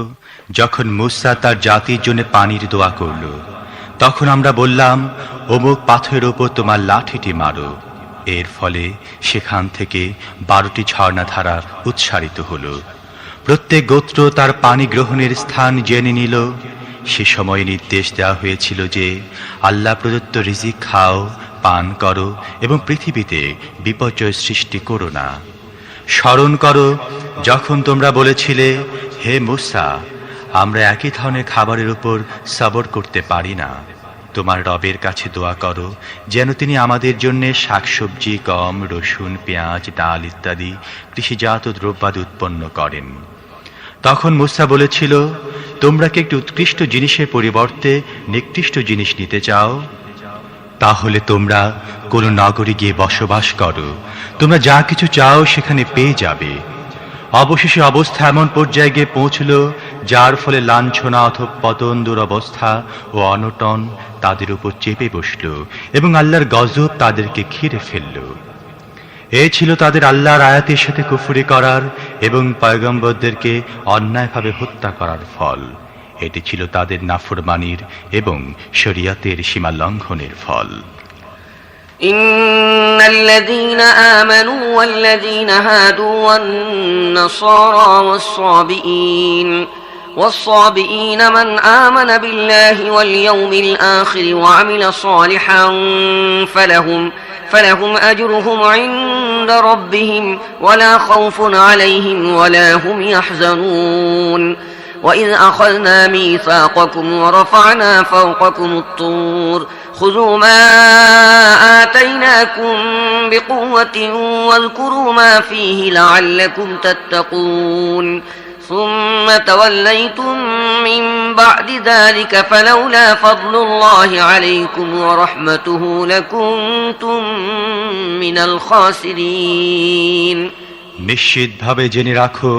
যখন মূসা তার জাতির জন্য পানির দোয়া করল, তখন আমরা বললাম অমুক পাথরের ওপর তোমার লাঠিটি মারো। এর ফলে সেখান থেকে 12টি ঝর্ণাধারা উৎসারিত হল। প্রত্যেক গোত্র তার পানি গ্রহণের স্থান জেনে নিল। সে সময় নির্দেশ দেওয়া হয়েছিল যে আল্লাহ প্রদত্ত রিজিক খাও, পান করো এবং পৃথিবীতে বিপর্যয় সৃষ্টি করো না। স্মরণ করো যখন তোমরা বলেছিলে, হে মূসা, আমরা একই ধরনের খাবারের উপর সবর করতে পারি না। তোমার রবের কাছে দোয়া করো যেন তিনি আমাদের জন্য শাকসবজি, গম, রসুন, পেঁয়াজ, ডাল ইত্যাদি কৃষিজাত দ্রব্যাদি উৎপন্ন করেন। তখন মূসা বলেছিল, তোমরা কি একটি উৎকৃষ্ট জিনিসের পরিবর্তে নিকৃষ্ট জিনিস নিতে চাও? তাহলে তোমরা কোনো নগরে গিয়ে বসবাস করো, তোমরা যা কিছু চাও সেখানে পেয়ে যাবে। অবশেষে অবস্থা এমন পর্যায়ে গিয়ে পৌঁছল যার ফলে লাঞ্ছনা অথবা পতন, দুরবস্থা ও অনটন তাদের উপর চেপে বসল এবং আল্লাহর গজব তাদেরকে ঘিরে ফেলল। এ ছিল তাদের আল্লাহর আয়াতের সাথে কুফরি করার এবং পয়গম্বরদেরকে অন্যায়ভাবে হত্যা করার ফল। এটি ছিল তাদের নাফরমানির এবং শরীয়তের সীমা লঙ্ঘনের ফল। إن الذين آمنوا والذين هادوا والنصارى والصابئين من آمن بالله واليوم الآخر وعمل صالحا فلهم أجرهم عند ربهم ولا خوف عليهم ولا هم يحزنون وإذ أخذنا ميثاقكم ورفعنا فوقكم الطور خذوا ما آتيناكم بقوة واذكروا ما فيه لعلكم تتقون ثم توليتم من بعد ذلك فلولا فضل الله عليكم ورحمته لكنتم من الخاسرين। নিশ্চিতভাবে জেনে রাখো,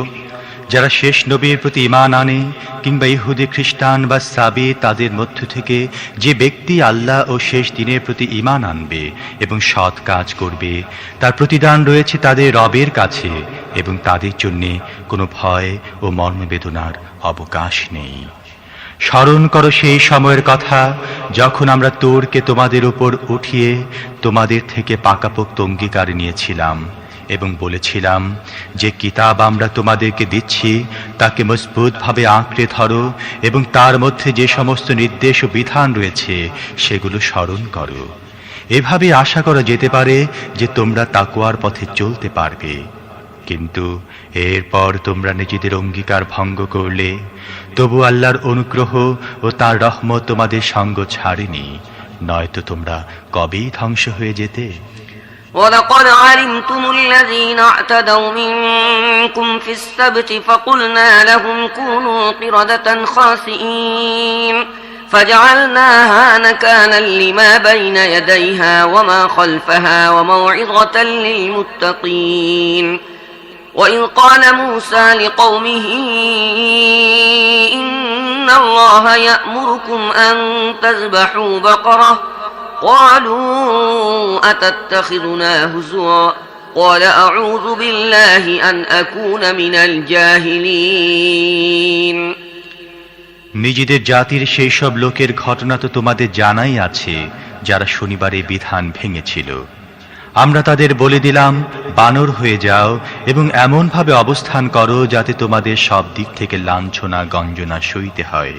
যারা শেষ নবীর প্রতি ঈমান আনে কিংবা ইহুদি, খ্রিস্টান বা সাবি তাদের মধ্য থেকে যে ব্যক্তি আল্লাহ ও শেষ দিনের প্রতি ঈমান আনবে এবং সৎ কাজ করবে, তার প্রতিদান রয়েছে তাদের রবের কাছে এবং তাদের জন্য কোনো ভয় ও মর্মবেদনার অবকাশ নেই। স্মরণ করো সেই সময়ের কথা যখন আমরা তুরকে তোমাদের উপর উঠিয়ে তোমাদের থেকে পাকাপোক্ত অঙ্গীকার নিয়েছিলাম এবং বলেছিলাম যে কিতাব আমরা তোমাদেরকে দিচ্ছি তাকে মজবুতভাবে আঁকড়ে ধরো এবং তার মধ্যে যে সমস্ত নির্দেশ ও বিধান রয়েছে সেগুলো স্মরণ করো। এভাবে আশা করা যেতে পারে যে তোমরা তাকওয়ার পথে চলতে পারবে। কিন্তু এরপর তোমরা নিজেদের অঙ্গীকার ভঙ্গ করলে, তবু আল্লাহর অনুগ্রহ ও তার রহমত তোমাদের সঙ্গ ছাড়েনি। নয়তো তোমরা কবেই ধ্বংস হয়ে যেতে। ولقد علمتم الذين اعتدوا منكم في السبت فقلنا لهم كونوا قردة خاسئين فجعلناها نكالا لما بين يديها وما خلفها وموعظة للمتقين وإذ قال موسى لقومه إن الله يأمركم أن تذبحوا بقرة قالوا أتتخذنا هزوا قال أعوذ بالله أن أكون من الجاهلين নিজেদের জাতির সেই সব লোকের ঘটনা তো তোমাদের জানাই আছে যারা শনিবারে বিধান ভেঙেছিল। আমরা তাদের বলে দিলাম, বানর হয়ে যাও এবং এমনভাবে অবস্থান করো যাতে তোমাদের সব দিক থেকে লাঞ্ছনা গঞ্জনা সইতে হয়।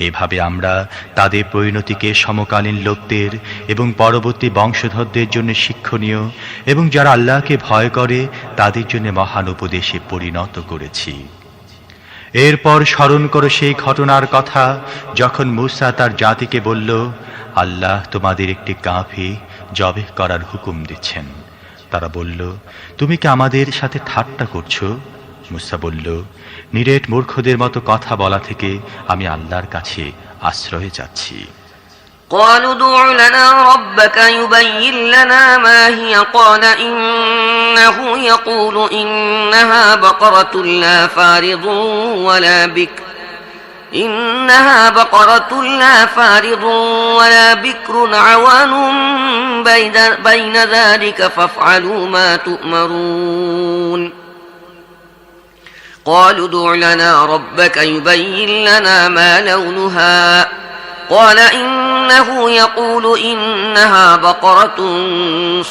এভাবে আমরা তাদের পরিণতিকে সমকালীন লোকদের এবং পরবর্তী বংশধরদের জন্য শিক্ষণীয় এবং যারা আল্লাহকে ভয় করে তাদের জন্য মহান উপদেশে পরিণত করেছি। এরপর স্মরণ করো সেই ঘটনার কথা যখন মূসা তার জাতিকে বলল, আল্লাহ তোমাদের একটি গাভী জবেহ করার হুকুম দিচ্ছেন। তারা বলল, তুমি কি আমাদের সাথে ঠাট্টা করছো? মূসা বলল, নিরেট মূর্খদের মতো কথা বলা থেকে আমি আল্লাহর কাছে আশ্রয়ে যাচ্ছি। قالوا ادع لنا ربك يبين لنا ما هي قال إنه يقول إنها بقرة لا فارض ولا بكر عوان بين ذلك فافعلوا ما تؤمرون قالوا ادع لنا ربك يبين لنا ما لونها قال إنه يقول إنها بقرة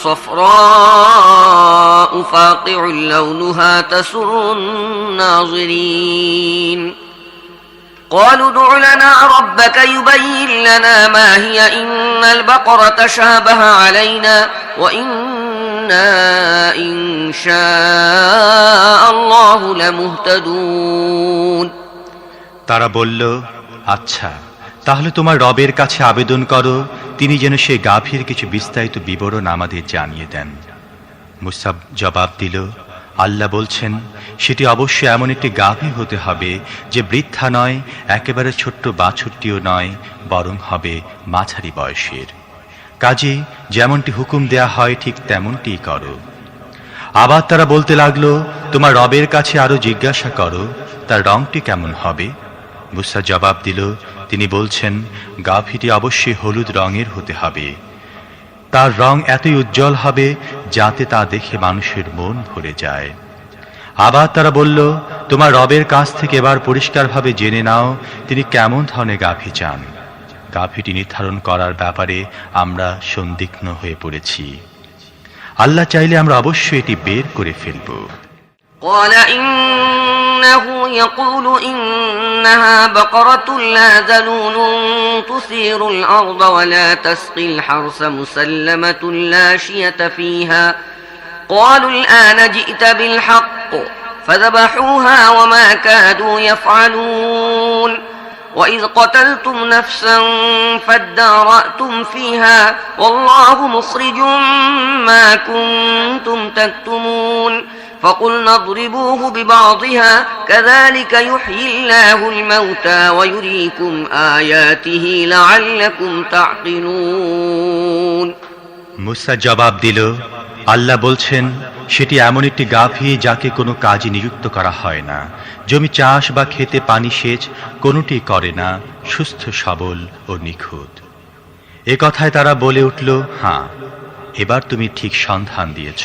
صفراء فاقع لونها تسر الناظرين قالوا ادع لنا ربك يبين لنا ما هي إن البقرة شابه علينا وإنا إن شاء الله لمهتدون তারা বলল, আচ্ছা তাহলে তোমার রবের কাছে আবেদন করো তিনি যেন সেই গাভীর কিছু বিস্তারিত বিবরণ আমাদের জানিয়ে দেন। মূসা জবাব দিল, আল্লাহ বলছেন, সেটি অবশ্যই এমন একটি গাভী হতে হবে যে বৃদ্ধা নয়, একেবারে ছোট্ট বাছুরটিও নয়, বরং হবে মাঝারি বয়সের। কাজেই যেমনটি হুকুম দেয়া হয় ঠিক তেমনটিই করো। আবার তারা বলতে লাগলো, তোমার রবের কাছে আরো জিজ্ঞাসা করো তার রংটি কেমন হবে। মূসা জবাব দিল, তিনি বলছেন, গাভীটি অবশ্যই হলুদ রঙের হতে হবে। তার রং এতই উজ্জ্বল হবে যাতে তা দেখে মানুষের মন ভরে যায়। আবার তারা বলল, তোমার রবের কাছ থেকে এবার পরিষ্কারভাবে জেনে নাও তিনি কেমন ধরনের গাভী চান। গাভীটি নির্ধারণ করার ব্যাপারে আমরা সন্দিগ্ধ হয়ে পড়েছি। আল্লাহ চাইলে আমরা অবশ্যই এটি বের করে ফেলব। قال إنه يقول إنها بقرة لا ذلول تثير الأرض ولا تسقي الحرث مسلمة لا شية فيها قالوا الآن جئت بالحق فذبحوها وما كادوا يفعلون وإذ قتلتم نفسا فادارأتم فيها والله مخرج ما كنتم تكتمون فقلنا اضربوه ببعضها كذلك يحيي الله الموتى ويريكم آياته لعلكم تعقلون মূসা জবাব দিল, আল্লাহ বলছেন, সেটি এমন একটি গাভী যাকে কোনো কাজে নিযুক্ত করা হয় না, জমি চাষ বা খেতে পানি সেচ কোনোটি করে না, সুস্থ সবল ও নিখুঁত। এ কথায় তারা বলে উঠল, হ্যাঁ, এবার তুমি ঠিক সন্ধান দিয়েছ।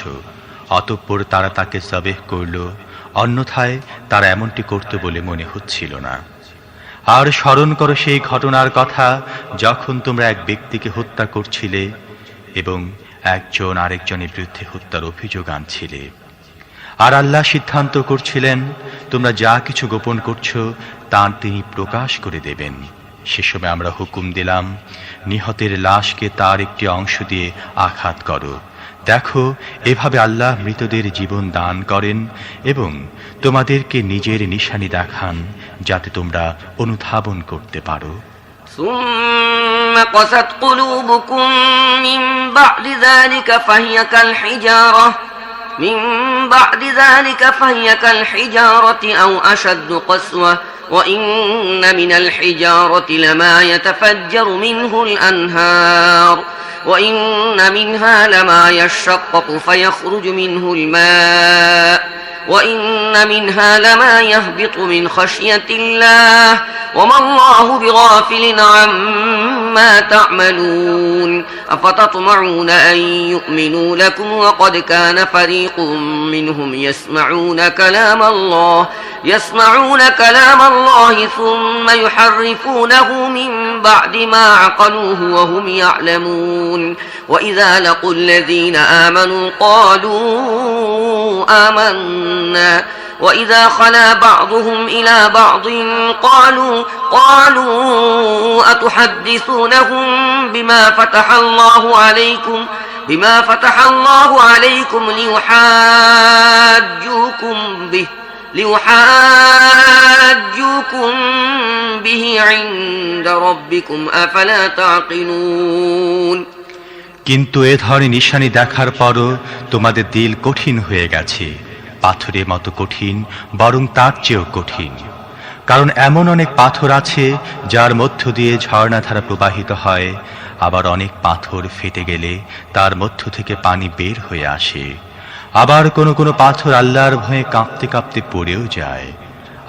অতঃপর তারা তাকে জবেহ করল, অন্যথায় তারা এমনটি করত বলে মনে হচ্ছিল না। আর স্মরণ করো সেই ঘটনার কথা যখন তোমরা এক ব্যক্তিকে হত্যা করছিলে এবং একজন আরেকজনের বিরুদ্ধে হত্যার অভিযোগ আনছিলে। আর আল্লাহ সিদ্ধান্ত করছিলেন তোমরা যা কিছু গোপন করছো তা তিনি প্রকাশ করে দেবেন। সে সময় আমরা হুকুম দিলাম, নিহতের লাশকে তার একটি অংশ দিয়ে আঘাত করো। দেখো, এভাবে আল্লাহ মৃতদের জীবন দান করেন এবং তোমাদেরকে নিজের নিশানি দেখান যাতে তোমরা অনুধাবন করতে পারো। ثم قست قلوبكم من بعد ذلك فهي كالحجارة أو أشد قسوة وإن من الحجارة لما يتفجر منه الأنهار وإن منها لما يشقق فيخرج منه الماء وإن منها لما يهبط من خشية الله وما الله بغافل عما تعملون أفتطمعون أن يؤمنوا لكم وقد كان فريق منهم يسمعون كلام الله ثم يحرفونه من بعد ما عقلوه وهم يعلمون وإذا لقوا الذين آمنوا قالوا آمنا وإذا خلا بعضهم إلى بعض قالوا أتحدثونهم بما فتح الله عليكم ليحاجوكم به عند ربكم أفلا تعقلون কিন্তু এ ধরনের নিশানি দেখার পরও তোমাদের দিল কঠিন হয়ে গেছে, পাথরের মতো কঠিন, বরং তার চেয়েও কঠিন। কারণ এমন অনেক পাথর আছে যার মধ্য দিয়ে ঝর্ণাধারা প্রবাহিত হয়, আবার অনেক পাথর ফেটে গেলে তার মধ্য থেকে পানি বের হয়ে আসে। আবার কোনো কোনো পাথর আল্লাহর ভয়ে কাঁপতে কাঁপতে পড়েও যায়।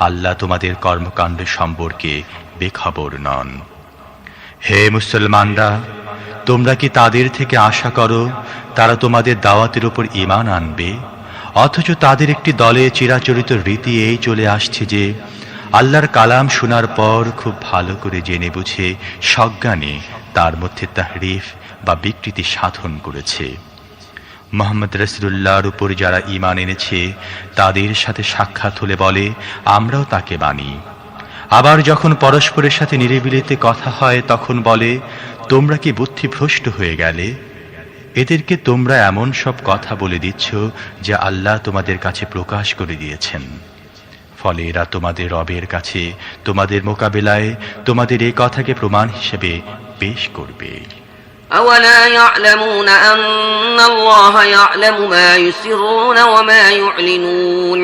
আল্লাহ তোমাদের কর্মকাণ্ড সম্পর্কে বেখবর নন। হে মুসলমানরা, তোমরা কি তাদের থেকে আশা করো তারা তোমাদের দাওয়াতের উপর ঈমান আনবে? অথচ তাদের একটি দলে চিরাচরিত রীতি এই চলে আসছে যে আল্লাহর কালাম শোনার পর খুব ভালো করে জেনে বুঝে সজ্ঞানে তার মধ্যে তাহরিফ বা বিকৃতি সাধন করেছে। মুহাম্মদ রাসূলুল্লাহর উপর যারা ঈমান এনেছে তাদের সাথে সাক্ষাৎ হলে বলে আমরাও তাকে মানি। আবার যখন পরস্পরের সাথে নিরিবিলিতে কথা হয় তখন বলে তোমরা কি বুদ্ধিভ্রষ্ট হয়ে গেলে? এদেরকে তোমরা এমন সব কথা বলে দিচ্ছ যা আল্লাহ তোমাদের কাছে প্রকাশ করে দিয়েছেন। ফলে এরা তোমাদের রবের কাছে তোমাদের মোকাবিলায় তোমাদের এই কথাকে প্রমাণ হিসেবে পেশ করবে। أولا يعلمون أن الله يعلم ما يسرون وما يعلنون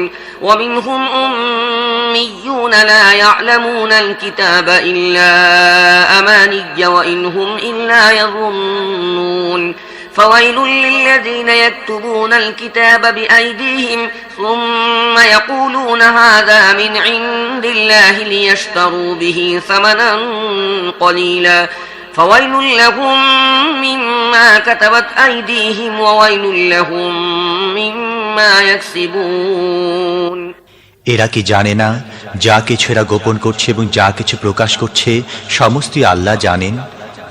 ومنهم أميون لا يعلمون الكتاب إلا أماني وإن هم إلا يظنون فويل للذين يكتبون الكتاب بأيديهم ثم يقولون هذا من عند الله ليشتروا به ثمنا قليلا فويل لهم مما كتبت أيديهم وويل لهم مما يكسبون এরা কি জানে না যা কিছু এরা গোপন করছে এবং যা কিছু প্রকাশ করছে সমস্তই আল্লাহ জানেন?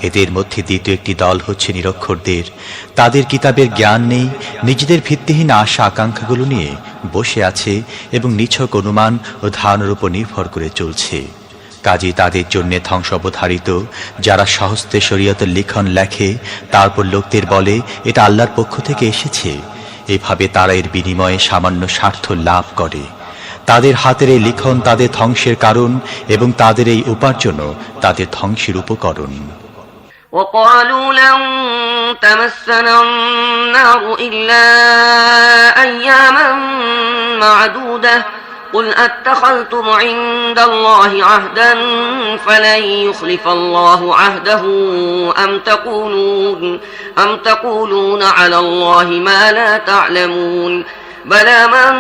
এদের মধ্যে দ্বিতীয় একটি দল হচ্ছে নিরক্ষরদের। তাদের কিতাবের জ্ঞান নেই, নিজেদের ভিত্তিহীন আশা আকাঙ্ক্ষাগুলো নিয়ে বসে আছে এবং নিছক অনুমান ও ধারণার উপর নির্ভর করে চলছে। কাজে তাদের জন্য ধ্বংস অবধারিত। যারা সহস্তে শরীয়তের লিখন লেখে তারপর লোকদের বলে এটা আল্লাহর পক্ষ থেকে এসেছে, এভাবে তারা এর বিনিময়ে সামান্য স্বার্থ লাভ করে। তাদের হাতের এই লিখন তাদের ধ্বংসের কারণ এবং তাদের এই উপার্জনও তাদের ধ্বংসের উপকরণ। وقالوا لن تمسنا النار إلا أياما معدودة قل أتخذتم عند الله عهدا فلن يخلف الله عهده أم تقولون على الله ما لا تعلمون بلى من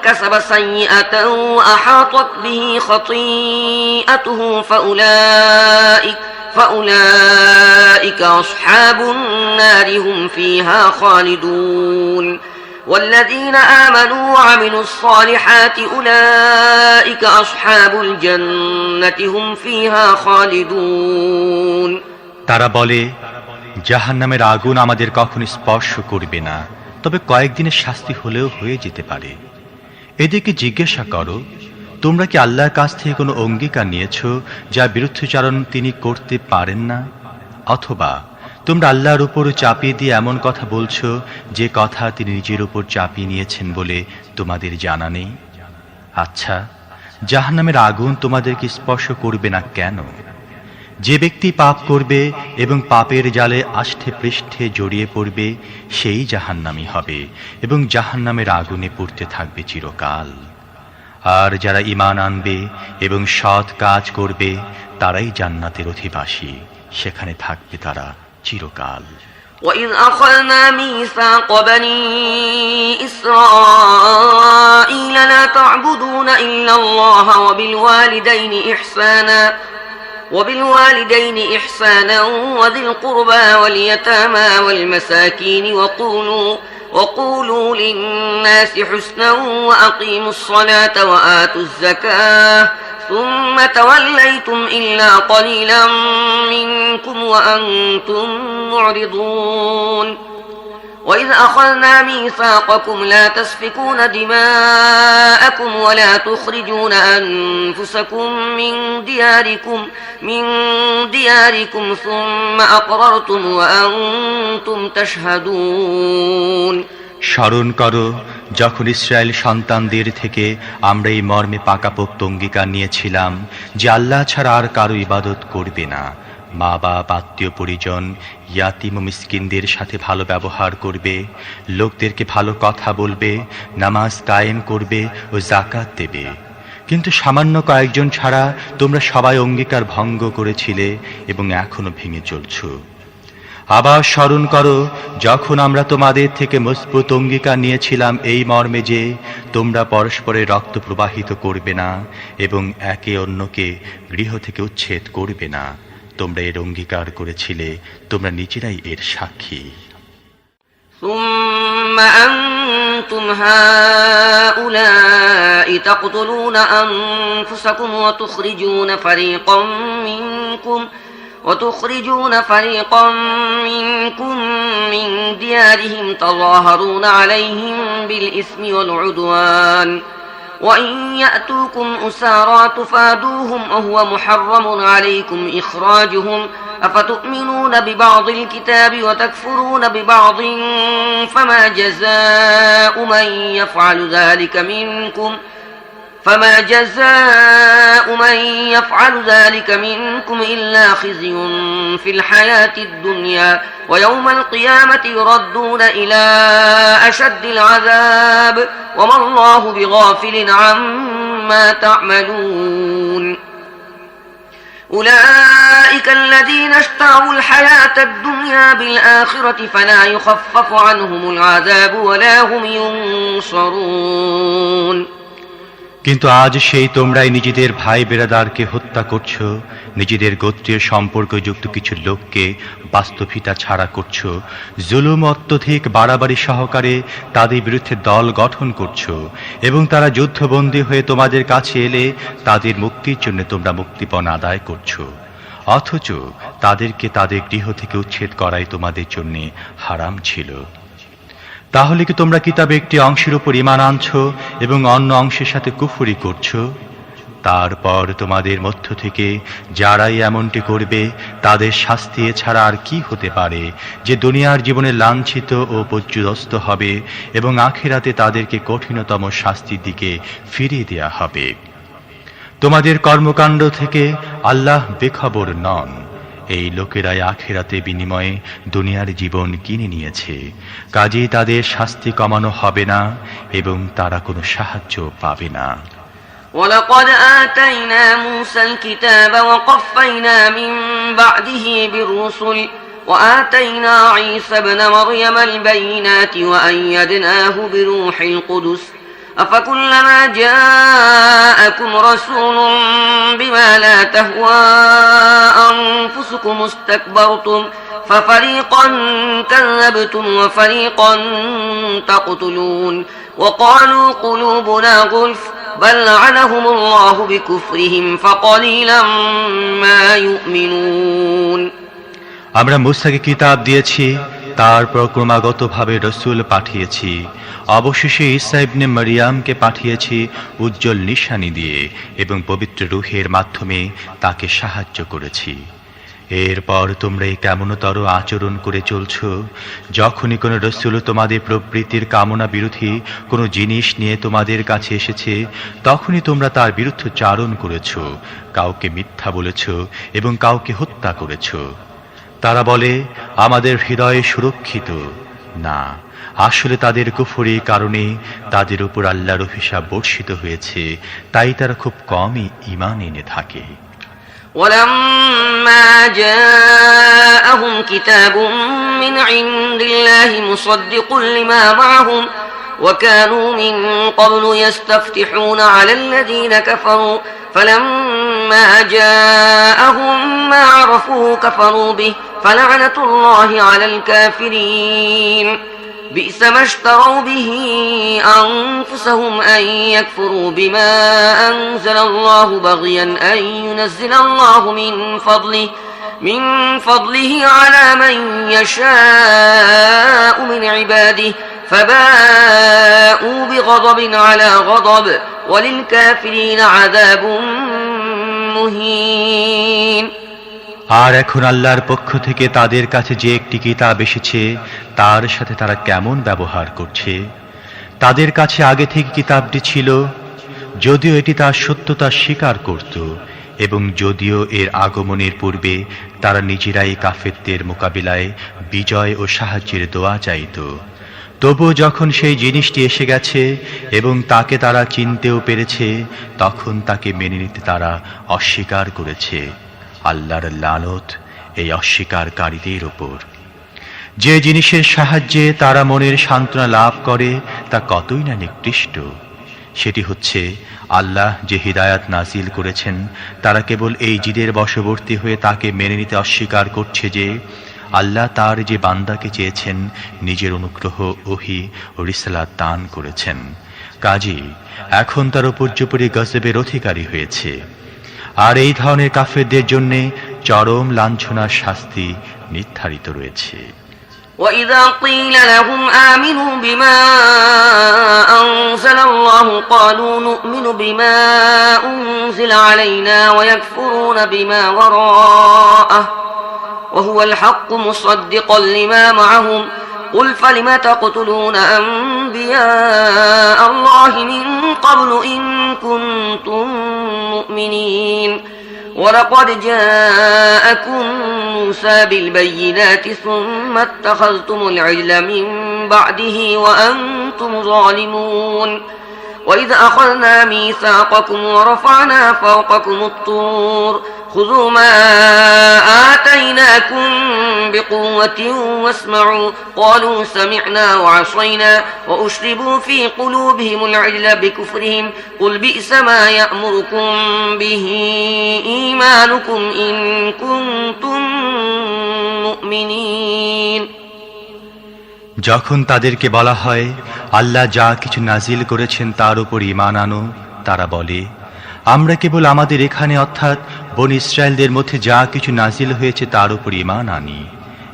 كسب سيئة وأحاطت به خطيئته فأولئك أصحاب النار هم فيها خالدون والذين آمنوا وعملوا الصالحات أولئك أصحاب الجنة هم فيها خالدون তারা বলে জাহান্নামের আগুন আমাদের কখনো স্পর্শ করবে না, তবে কয়েকদিনের শাস্তি হলেও হয়ে যেতে পারে। এদেরকে জিজ্ঞাসা করো তোমরা কি আল্লাহর কাছ থেকে কোনো অঙ্গীকার নিয়েছ যা বিরুদ্ধচারণ তিনি করতে পারেন না? অথবা তোমরা আল্লাহর উপর চাপিয়ে দিয়ে এমন কথা বলছো যে কথা তিনি নিজের উপর চাপিয়ে নিয়েছেন বলে তোমাদের জানা নেই? আচ্ছা, জাহান্নামের আগুন তোমাদেরকে স্পর্শ করবে না কেন? যে ব্যক্তি পাপ করবে এবং পাপের জালে আষ্ঠে পৃষ্ঠে জড়িয়ে পড়বে সেই জাহান্নামী হবে এবং জাহান্নামের আগুনে পুড়তে থাকবে চিরকাল। আর যারা ঈমান আনবে এবং সৎ কাজ করবে তারাই জান্নাতের অধিবাসী, সেখানে থাকবে তারা চিরকাল। وَإِذْ أَخَذْنَا مِيثَاقَ بَنِي إِسْرَائِيلَ لَا تَعْبُدُونَ إِلَّا اللَّهَ وَبِالْوَالِدَيْنِ إِحْسَانًا وَذِي الْقُرْبَى وَالْيَتَامَى وَالْمَسَاكِينِ وَقُولُوا لِلنَّاسِ حُسْنًا وَأَقِيمُوا الصَّلَاةَ وَآتُوا الزَّكَاةَ ثُمَّ تَوَلَّيْتُمْ إِلَّا قَلِيلًا مِنكُمْ وَأَنتُمْ مُعْرِضُونَ وَإِذْ أَخَذْنَا مِيثَاقَكُمْ لَا تَسْفِكُونَ دِمَاءَكُمْ وَلَا تُخْرِجُونَ أَنفُسَكُمْ مِنْ دِيَارِكُمْ ثُمَّ أَقْرَرْتُمْ وَأَنْتُمْ تَشْهَدُونَ স্মরণ করো যখন ইসরায়েল সন্তানদের থেকে আমরা এই মর্মে পাকাপোক্ত অঙ্গীকার নিয়েছিলাম যে আল্লাহ ছাড়া আর কারো ইবাদত করবে না, মা বাপ আত্মীয় পরিজন ইয়াতিম ও মিসকিনদের সাথে ভালো ব্যবহার করবে, লোকদেরকে ভালো কথা বলবে, নামাজ কায়েম করবে ও যাকাত দেবে। কিন্তু সামান্য কয়েকজন ছাড়া তোমরা সবাই অঙ্গীকার ভঙ্গ করেছিলে এবং এখনো ভেঙে চলছ। আবার স্মরণ করো যখন আমরা তোমাদের থেকে মজবুত অঙ্গীকার নিয়েছিলাম এই মর্মে যে তোমরা পরস্পরের রক্ত প্রবাহিত করবে না এবং একে অন্যকে গৃহ থেকে উচ্ছেদ করবে না। তোমরা এর অঙ্গীকার করেছিলে, তোমরা নিজেরাই এর সাক্ষী। ثم أنتم هؤلاء تقتلون أنفسكم وتخرجون فريقا منكم من ديارهم تظاهرون عليهم بالإثم والعدوان وإن يأتوكم أسارى تفادوهم وهو محرم عليكم إخراجهم أفتؤمنون ببعض الكتاب وتكفرون ببعض فما جزاء من يفعل ذلك منكم إلا خزي في الحياة الدنيا ويوم القيامة يردون إلى أشد العذاب وما الله بغافل عما تعملون أولئك الذين اشتروا الحياة الدنيا بالآخرة فلا يخفف عنهم العذاب ولا هم ينصرون। কিন্তু আজ সেই তোমরাই নিজেদের ভাই বেরাদারকে হত্যা করছো, নিজেদের গোত্রীয় সম্পর্কযুক্ত কিছু লোককে বাস্তবিকতা ছাড়া করছো, জুলুম অত্যধিক বাড়াবাড়ি সহকারে তাদের বিরুদ্ধে দল গঠন করছো এবং তারা যুদ্ধবন্দী হয়ে তোমাদের কাছে এলে তাদের মুক্তির জন্য তোমরা মুক্তিপণ আদায় করছো, অথচ তাদেরকে তাদের গৃহ থেকে উচ্ছেদ করাই তোমাদের জন্য হারাম ছিল। তাহলে কি তোমরা কিতাবে একটি অংশের উপর ঈমান আনছো এবং অন্য অংশের সাথে কুফরি করছো? তারপর তোমাদের মধ্য থেকে যারাই এমনটি করবে তাদের শাস্তি ছাড়া আর কি হতে পারে যে দুনিয়ার জীবনে লাঞ্ছিত ও পর্যুদস্ত হবে এবং আখিরাতে তাদেরকে কঠিনতম শাস্তির দিকে ফিরিয়ে দেয়া হবে। তোমাদের কর্মকাণ্ড থেকে আল্লাহ বেখবর নন। এই লোকেরাই আখিরাতে বিনিময়ে দুনিয়ার জীবন কিনে নিয়েছে, কাজেই তাদের শাস্তি কমানো হবে না এবং তারা কোনো সাহায্য পাবে না। ولقد آتينا موسى الكتاب وقفينا من بعده بالرسل وآتينا عيسى ابن مريم البينات وأيدناه بروح القدس أفكلما جاءكم رسول بما لا تهوى أنفسكم استكبرتم ففريقا كذبتم وفريقا تقتلون وقالوا قلوبنا غلف بل لعنهم الله بكفرهم فقليلا ما يؤمنون। আমরা মুসাকে কিতাব দিয়েছি, তারপর ক্রমাগতভাবে রসুল পাঠিয়েছি, অবশেষে ঈসা ইবনে মারিয়ামকে পাঠিয়েছি উজ্জ্বল নিশানি দিয়ে এবং পবিত্র রূহের মাধ্যমে তাকে সাহায্য করেছি। এরপর তোমরা এই কেমনতর আচরণ করে চলছ, যখনই কোনো রসূল তোমাদের প্রবৃত্তির কামনা বিরোধী কোনো জিনিস নিয়ে তোমাদের কাছে এসেছে, তখনই তোমরা তার বিরুদ্ধচারণ করেছ, কাউকে মিথ্যা বলেছ এবং কাউকে হত্যা করেছ। তারা বলে আমাদের হৃদয়ে সুরক্ষিত। না, আসলে তাদের কুফরি কারণে তাদের উপর আল্লাহর অভিশাপ বর্ষিত হয়েছে, তাই তারা খুব কমই ঈমান এনে থাকে। ولما جاءهم كتاب من عند الله مصدق لما معهم وكانوا من قبل يستفتحون على الذين كفروا فلما جاءهم ما عرفوا كفروا به فلعنة الله على الكافرين بئس ما اشتروا به أنفسهم أن يكفروا بما أنزل الله بغيا أن ينزل الله من فضله على من يشاء من عباده فباءوا بغضب على غضب وللكافرين عذاب مهين। আর এখন আল্লাহর পক্ষ থেকে তাদের কাছে যে একটি কিতাব এসেছে, তার সাথে তারা কেমন ব্যবহার করছে। তাদের কাছে আগে থেকে কিতাবটি ছিল, যদিও এটি তার সত্যতা স্বীকার করত, এবং যদিও এর আগমনের পূর্বে তারা নিজেরাই কাফেরদের মোকাবিলায় বিজয় ও সাহায্যের দোয়া চাইত, তবুও যখন সেই জিনিসটি এসে গেছে এবং তাকে তারা চিনতেও পেরেছে, তখন তাকে মেনে নিতে তারা অস্বীকার করেছে। আল্লাহর লানত এই অস্বীকারীদের উপর। যে জিনিসের সাহায্যে তারা মনের সান্ত্বনা লাভ করে তা কতই না নিকৃষ্ট। সেটি হচ্ছে আল্লাহ যে হিদায়াত নাজিল করেছেন, তারা কেবল এই জিদের বশবর্তী হয়ে তাকে মেনে নিতে অস্বীকার করছে যে আল্লাহ তার যে বান্দাকে চেয়েছেন নিজের অনুগ্রহ, ওহী ও রিসালাত দান করেছেন। কাজী এখন তার উপর্যুপরি গজবের অধিকারী হয়েছে। আর এই ধরনের কাফেরদের জন্য চরম লাঞ্ছনার শাস্তি নির্ধারিত রয়েছে। وَإِذَا قِيلَ لَهُمْ آمِنُوا بِمَا أَنزَلَ اللَّهُ قَالُوا نُؤْمِنُ بِمَا أُنزِلَ عَلَيْنَا وَيَكْفُرُونَ بِمَا وَرَاءَهُ وَهُوَ الْحَقُّ مُصَدِّقًا لِمَا مَعَهُمْ قُلْ فَلِمَ تَقْتُلُونَ أَنبِيَاءَ اللَّهِ مِن قَبْلُ إِن كُنتُم مُّؤْمِنِينَ وَلَقَدْ جَاءَكُم مُوسَى بِالْبَيِّنَاتِ ثُمَّ اتَّخَذْتُمُ الْعِجْلَ مِن بَعْدِهِ وَأَنتُمْ ظَالِمُونَ وَإِذْ أَخَذْنَا مِيثَاقَكُمْ وَرَفَعْنَا فَوْقَكُمُ الطُّورَ خُذُوا مَا آتَيْنَاكُمْ بِقُوَّةٍ وَاسْمَعُوا قَالُوا سَمِعْنَا وَعَصَيْنَا وَأُشْرِبُوا فِي قُلُوبِهِمُ الْعِجْلَ بِكُفْرِهِمْ قُلْ بِئْسَ مَا يَأْمُرُكُمْ بِهِ إِيمَانُكُمْ إِن كُنتُم مُّؤْمِنِينَ। যখন তাদেরকে বলা হয় আল্লাহ যা কিছু নাজিল করেছেন তার উপর ঈমান আনো, তারা বলে আমরা কেবল আমাদের এখানে অর্থাৎ বনী ইসরায়েলদের মধ্যে যা কিছু নাজিল হয়েছে তার উপর ঈমান আনি।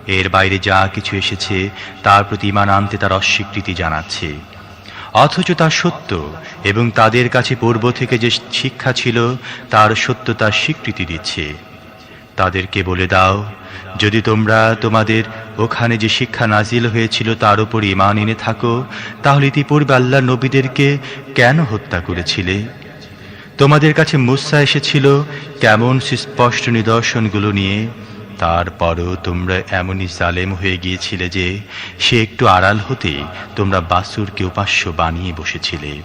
এর বাইরে যা কিছু এসেছে তার প্রতি ঈমান আনতে তার অস্বীকৃতি জানাচ্ছে। অথচ তা সত্য এবং তাদের কাছে পূর্ব থেকে যে শিক্ষা ছিল তার সত্যতার স্বীকৃতি দিচ্ছে। তাদেরকে বলে দাও, যদি তোমরা তোমাদের ওখানে যে শিক্ষা নাজিল হয়েছিল তার উপর ঈমান এনে থাকো, তাহলে ইতিপূর্বে আল্লাহর নবীদেরকে কেন হত্যা করেছিলে? তোমাদের কাছে মুসা এসেছিল কেমন সুস্পষ্ট নিদর্শনগুলো নিয়ে, তারপরও তোমরা এমনই জালেম হয়ে গিয়েছিলে যে সে একটু আড়াল হতে তোমরা বাসুরকে উপাস্য বানিয়ে বসেছিলে।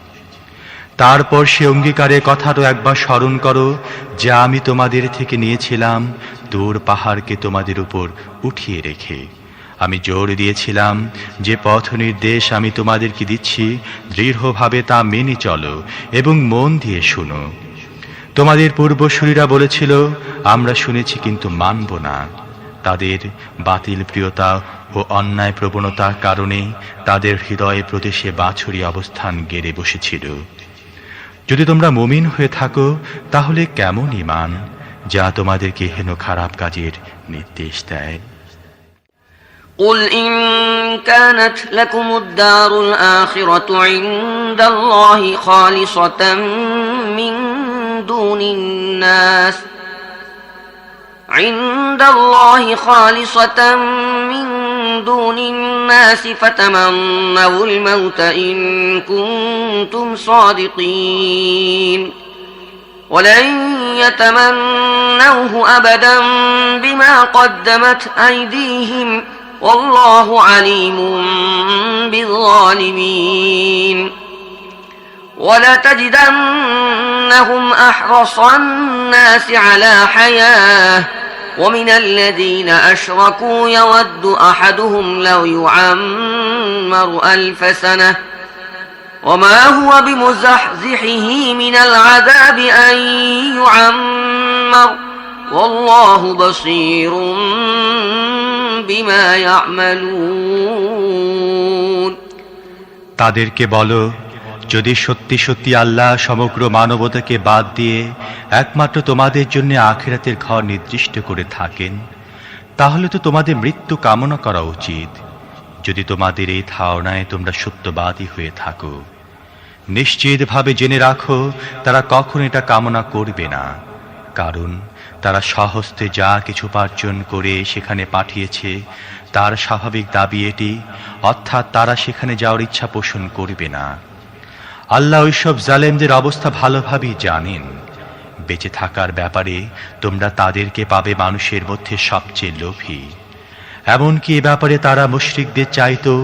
তারপর সে অঙ্গীকারের কথাটা একবার স্মরণ করো যা আমি তোমাদের থেকে নিয়েছিলাম দূর পাহাড়কে তোমাদের উপর উঠিয়ে রেখে। আমি জোর দিয়েছিলাম যে পথ নির্দেশ আমি তোমাদেরকে দিচ্ছি দৃঢ়ভাবে তা মেনে চলো এবং মন দিয়ে শুনো। তোমাদের পূর্বসূরীরা বলেছিল আমরা শুনেছি কিন্তু মানব না। তাদের বাতিল প্রিয়তা ও অন্যায় প্রবণতার কারণে তাদের হৃদয়ে প্রদেশে বাছুরি অবস্থান গেড়ে বসেছিল। যদি তোমরা মুমিন হয়ে থাকো তাহলে কেমন ঈমান যা তোমাদেরকে হেন খারাপ কাজের নির্দেশ দেয়। قل إن كانت لكم الدار الآخرة عند الله خالصة من دون الناس عند الله خالصة من دون الناس فتمنوا الموت إن كنتم صادقين ولن يتمنوه أبدا بما قدمت أيديهم والله عليم بالظالمين ولتجدنهم أحرص الناس على حياة ومن الذين أشركوا يود أحدهم لو يعمر 1000 سنة وما هو بمزحزحه من العذاب أن يعمر والله بصير بما يعملون তাদেরকে বলো, যদি সত্যি সত্যি আল্লাহ সমগ্র মানবতাকে বাদ দিয়ে একমাত্র তোমাদের জন্য আখিরাতের ঘর নির্দিষ্ট করে থাকেন, তাহলে তো তোমাদের মৃত্যু কামনা করা উচিত, যদি তোমাদের এই ধারণায় তোমরা সত্যবাদী হয়ে থাকো। নিশ্চিতভাবে জেনে রাখো, তারা কখনো এটা কামনা করবে না, কারণ তারা স্বহস্তে যা কিছু উপার্জন করে সেখানে পাঠিয়েছে তার স্বাভাবিক দাবি এটি, অর্থাৎ তারা সেখানে যাওয়ার ইচ্ছা পোষণ করবে না। আল্লাহ ওইসব জালেমদের অবস্থা ভালোভাবেই জানেন। বেঁচে থাকার ব্যাপারে তোমরা তাদেরকে পাবে মানুষের মধ্যে সবচেয়ে লোভী, এমনকি এ ব্যাপারে তারা মুশরিকদের চাইতেও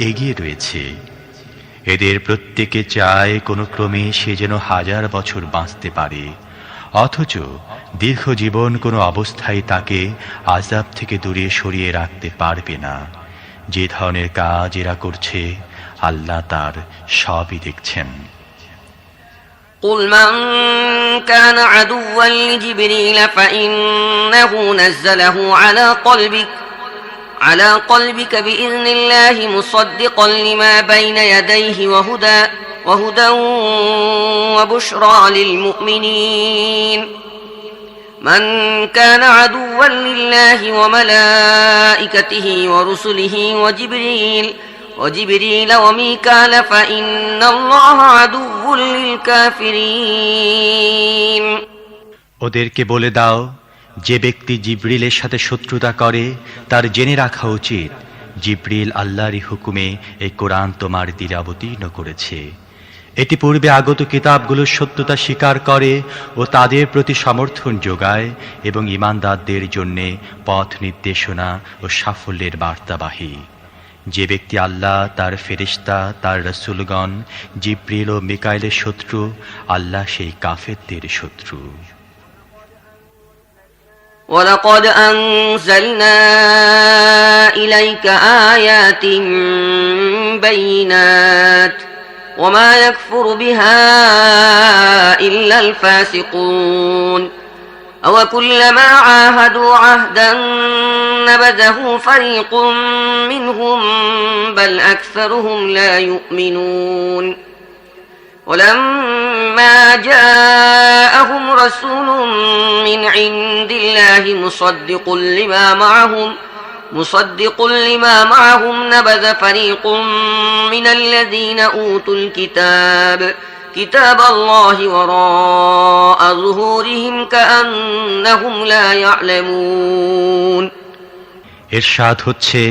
এগিয়ে রয়েছে। এদের প্রত্যেকে চায় কোনো ক্রমে সে যেন 1000 বছর বাঁচতে পারে, অথচ দীর্ঘ জীবন কোনো অবস্থায় তাকে আযাব থেকে দূরে সরিয়ে রাখতে পারবে না। যে ধরনের কাজ এরা করছে আল্লাহ তার সবই দেখছেন। قل من كان عدوا لجبريل فإنه نزله على قلبك بإذن الله مصدقا لما بين يديه وهدى وبشرى للمؤمنين من كان عدوا لله وملائكته ورسله وجبريل وميكال فإن الله عدو للكافرين ওদেরকে বলে দাও, যে ব্যক্তি জিবরিলের সাথে শত্রুতা করে তার জেনে রাখা উচিত, জিবরিল আল্লাহরই হুকুমে এই কোরআন তোমার দিলে অবতীর্ণ করেছে। এটি পূর্বে আগত কিতাবগুলোর সত্যতা স্বীকার করে ও তাদের প্রতি সমর্থন যোগায় এবং ঈমানদারদের জন্য পথ নির্দেশনা ও সাফল্যের বার্তাবাহী। যে ব্যক্তি আল্লাহ, তার ফেরেশতা, তার রাসূলগণ, জিবরিল ও মিকাইলের শত্রু, আল্লাহ সেই কাফেরদের শত্রু। ولقد أنزلنا إليك آيات بينات وما يكفر بها إلا الفاسقون أوكلما عاهدوا عهدا نبذه فريق منهم بل أكثرهم لا يؤمنون ولما جاءهم رسول من عند الله مصدق لما معهم نبذ فريق من الذين أوتوا كتاب الله وراء ظهورهم كأنهم لا يعلمون ইরশাদ হচ্ছে,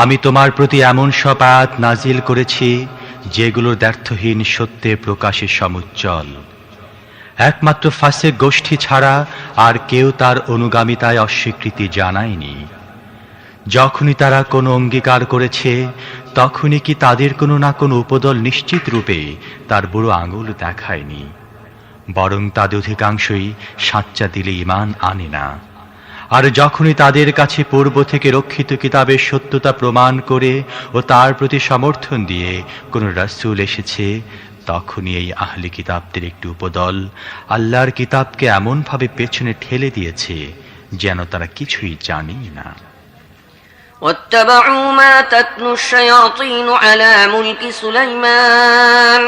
আমি তোমার প্রতি এমন সব আয়াত নাজিল করেছি যেগুলোর দ্ব্যর্থহীন সত্যের প্রকাশে সমুজ্জ্বল। একমাত্র ফাসিক গোষ্ঠী ছাড়া আর কেউ তার অনুগামিতায় অস্বীকৃতি জানায়নি। যখনই তারা কোনো অঙ্গীকার করেছে তখনই কি তাদের কোনো না কোনো উপদল নিশ্চিত রূপে তার বুড়ো আঙুল দেখায়নি, বরং তাদের অধিকাংশই সাচ্চা দিলে ঈমান আনে না। আর যখনই তাদের কাছে পূর্ব থেকে রক্ষিত কিতাবের সত্যতা প্রমাণ করে ও তার প্রতি সমর্থন দিয়ে কোনো রাসূল এসেছে, তখনই এই আহলি কিতাবদের একটি উপদল আল্লাহর কিতাবকে এমনভাবে পেছনে ঠেলে দিয়েছে যেন তারা কিছুই জানেই না। واتبعوا ما تتلو الشياطين على ملك سليمان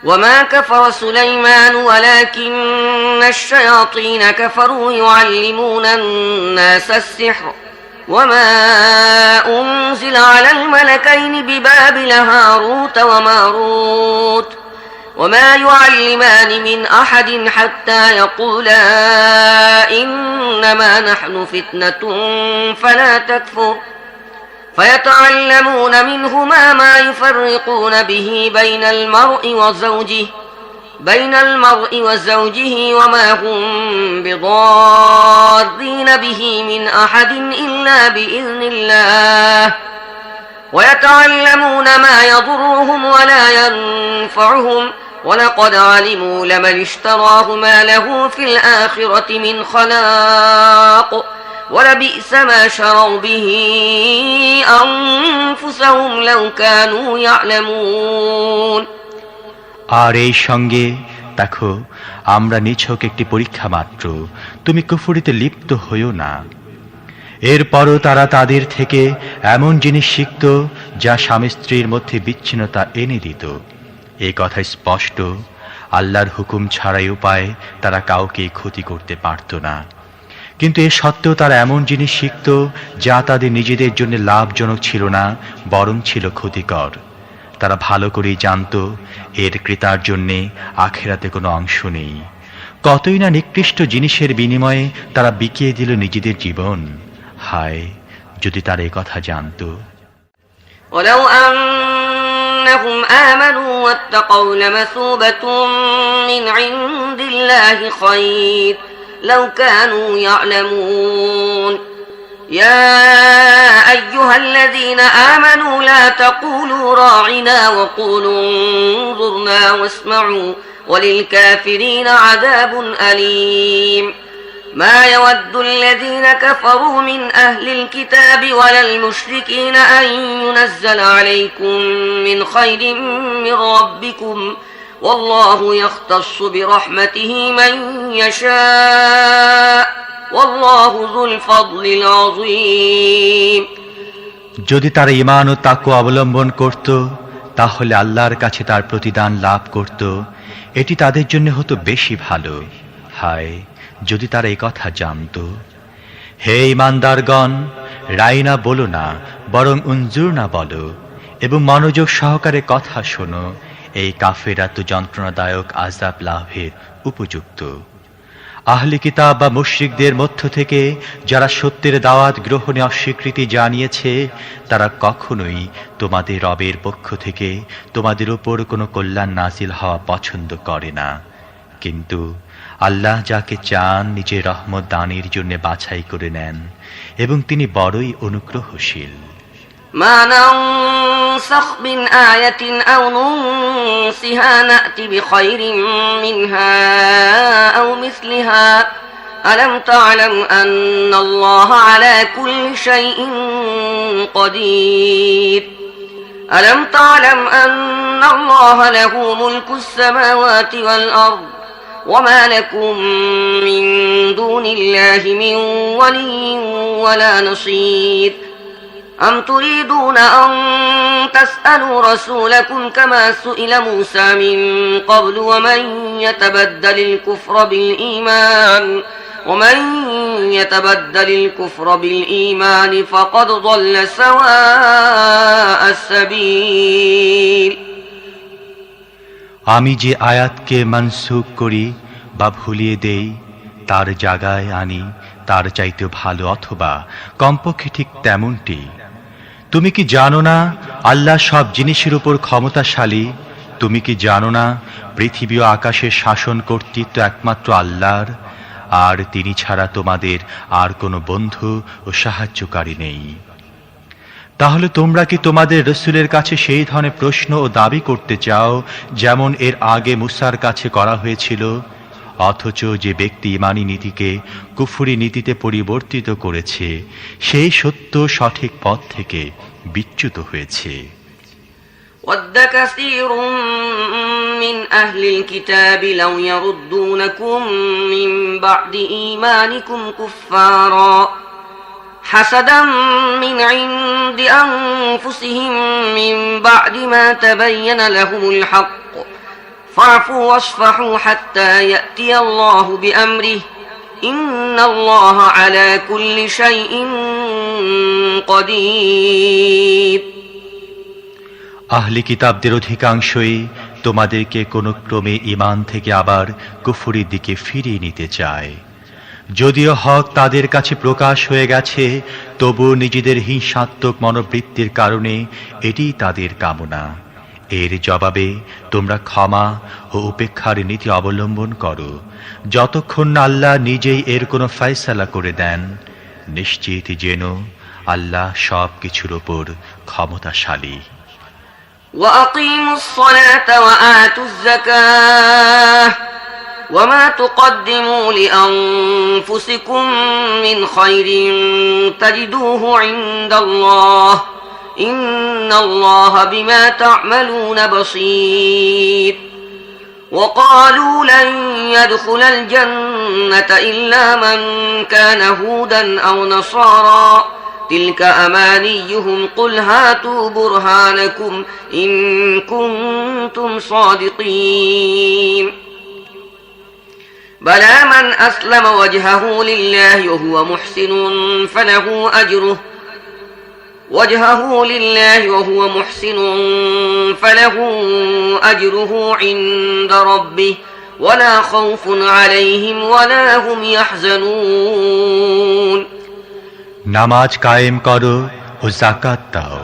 وما كفر سليمان ولكن الشياطين كفروا يعلمون الناس السحر وما أنزل على الملكين ببابل هاروت وماروت وما يعلمان من أحد حتى يقولا إنما نحن فتنة فلا تكفر فيتعلمون منهما ما يفرقون به بين المرء وزوجه وما هم بضارين به من أحد إلا بإذن الله ويتعلمون ما يضرهم ولا ينفعهم ولقد علموا لمن اشتراه ما له في الآخرة من خلاق ولبئس ما شروا به أنفسهم لو كانوا يعلمون আর এই সঙ্গে দেখো, আমরা নিছক একটি পরীক্ষা মাত্র, তুমি কুফরিতে লিপ্ত হইও না। এরপরও তারা তাদের থেকে এমন জিনিস শিখত যা স্বামী স্ত্রীর মধ্যে বিচ্ছিন্নতা এনে দিত। এই কথা স্পষ্ট, আল্লাহর হুকুম ছাড়াই উপায় তারা কাউকে ক্ষতি করতে পারত না। কিন্তু এ সত্ত্বেও তারা এমন জিনিস শিখত যা তাদের নিজেদের জন্য লাভজনক ছিল না, বরং ছিল ক্ষতিকর। তারা ভালো করেই জানত এর ক্রেতার জন্যে আখেরাতে কোনো অংশ নেই। কতই না নিকৃষ্ট জিনিসের বিনিময়ে তারা বিকিয়ে দিল নিজেদের জীবন। হায়, যদি তারা এ কথা জানত। ولو أنهم آمنوا واتقوا لمثوبة من عند الله خير لو كانوا يعلمون يا أيها الذين آمنوا لا تقولوا راعنا وقولوا انظرنا واسمعوا وللكافرين عذاب أليم ما يود الذين كفروا من أهل الكتاب ولا المشركين أن ينزل عليكم من خير من ربكم والله يختص برحمته من يشاء والله ذو الفضل العظيم যদি তারা ঈমান ও তাকওয়া অবলম্বন করত, তাহলে আল্লাহর কাছে তার প্রতিদান লাভ করত। এটি তাদের জন্য হতো বেশি ভালো। হায়, যদি তারা এই কথা জানত। হে ঈমানদারগণ, রাইনা বলো না, বরং উনজুরনা বলো এবং মনোযোগ সহকারে কথা শোনো। এই কাফেররা তো যন্ত্রণাদায়ক আযাব লাভের উপযুক্ত। আহলি কিতাব বা মুশরিকদের মধ্য থেকে যারা সত্যের দাওয়াত গ্রহণে অস্বীকৃতি জানিয়েছে, তারা কখনোই তোমাদের রবের পক্ষ থেকে তোমাদের উপর কোনো কল্যাণ নাজিল হওয়া পছন্দ করে না। কিন্তু আল্লাহ যাকে চান নিজের রহমত দানের জন্য বাছাই করে নেন এবং তিনি বড়ই অনুগ্রহশীল। ما ننسخ من آية أو ننسها نأت بخير منها أو مثلها ألم تعلم أن الله على كل شيء قدير ألم تعلم أن الله له ملك السماوات والأرض وما لكم من دون الله من ولي ولا نصير أم تريدون أن تسألوا رسولكم كما سئل موسى من قبل ومن يتبدل الكفر بالإيمان فقد ضل سواء السبيل আমি যে আয়াতকে মানসুখ করি বা ভুলিয়ে দেই, তার জায়গায় আনি তার চাইতে ভালো অথবা কমপক্ষে ঠিক তেমনটি। তুমি কি জানো না আল্লাহ সব জিনিসের উপর ক্ষমতাশালী? তুমি কি জানো না পৃথিবী ও আকাশের শাসন কর্তৃত্ব একমাত্র আল্লাহর, আর তিনি ছাড়া তোমাদের আর কোনো বন্ধু ও সাহায্যকারী নেই? তাহলে তোমরা কি তোমাদের রসূলের কাছে সেই ধরনের প্রশ্ন ও দাবি করতে চাও যেমন এর আগে মুসার কাছে করা হয়েছিল? অথচ যে ব্যক্তি ঈমানী নীতিকে কুফরি নীতিতে পরিবর্তিত করেছে, সেই সত্য সঠিক পথ থেকে বিচ্যুত হয়েছে। ود كثير من أهل الكتاب لو يردونكم من بعد إيمانكم كفارا حسدا من عند أنفسهم من بعد ما تبين لهم الحق فاعفوا واصفحوا حتى يأتي الله بأمره إن الله على كل شيء قدير আহলি কিতাবদের অধিকাংশই তোমাদেরকে কোনো ক্রমে ঈমান থেকে আবার কুফরির দিকে ফিরিয়ে নিতে চায়। যদিও হক তাদের কাছে প্রকাশ হয়ে গেছে, তবু নিজেদের হিংসাত্মক মনোবৃত্তির কারণে এটিই তাদের কামনা। এর জবাবে তোমরা ক্ষমা ও উপেক্ষার নীতি অবলম্বন করো, যতক্ষণ না আল্লাহ নিজেই এর কোনো ফয়সালা করে দেন। নিশ্চিত যেন আল্লাহ সব কিছুর উপর ক্ষমতাশালী। وأقيموا الصلاة وآتوا الزكاة وما تقدموا لأنفسكم من خير تجدوه عند الله إن الله بما تعملون بصير وقالوا لن يدخل الجنة إلا من كان هودا أو نصارى تلك أمانيهم قل هاتوا برهانكم إن كنتم صادقين بلى من أسلم وجهه لله وهو محسن فله أجره عند ربه ولا خوف عليهم ولا هم يحزنون নামাজ কায়েম করো ও যাকাত দাও।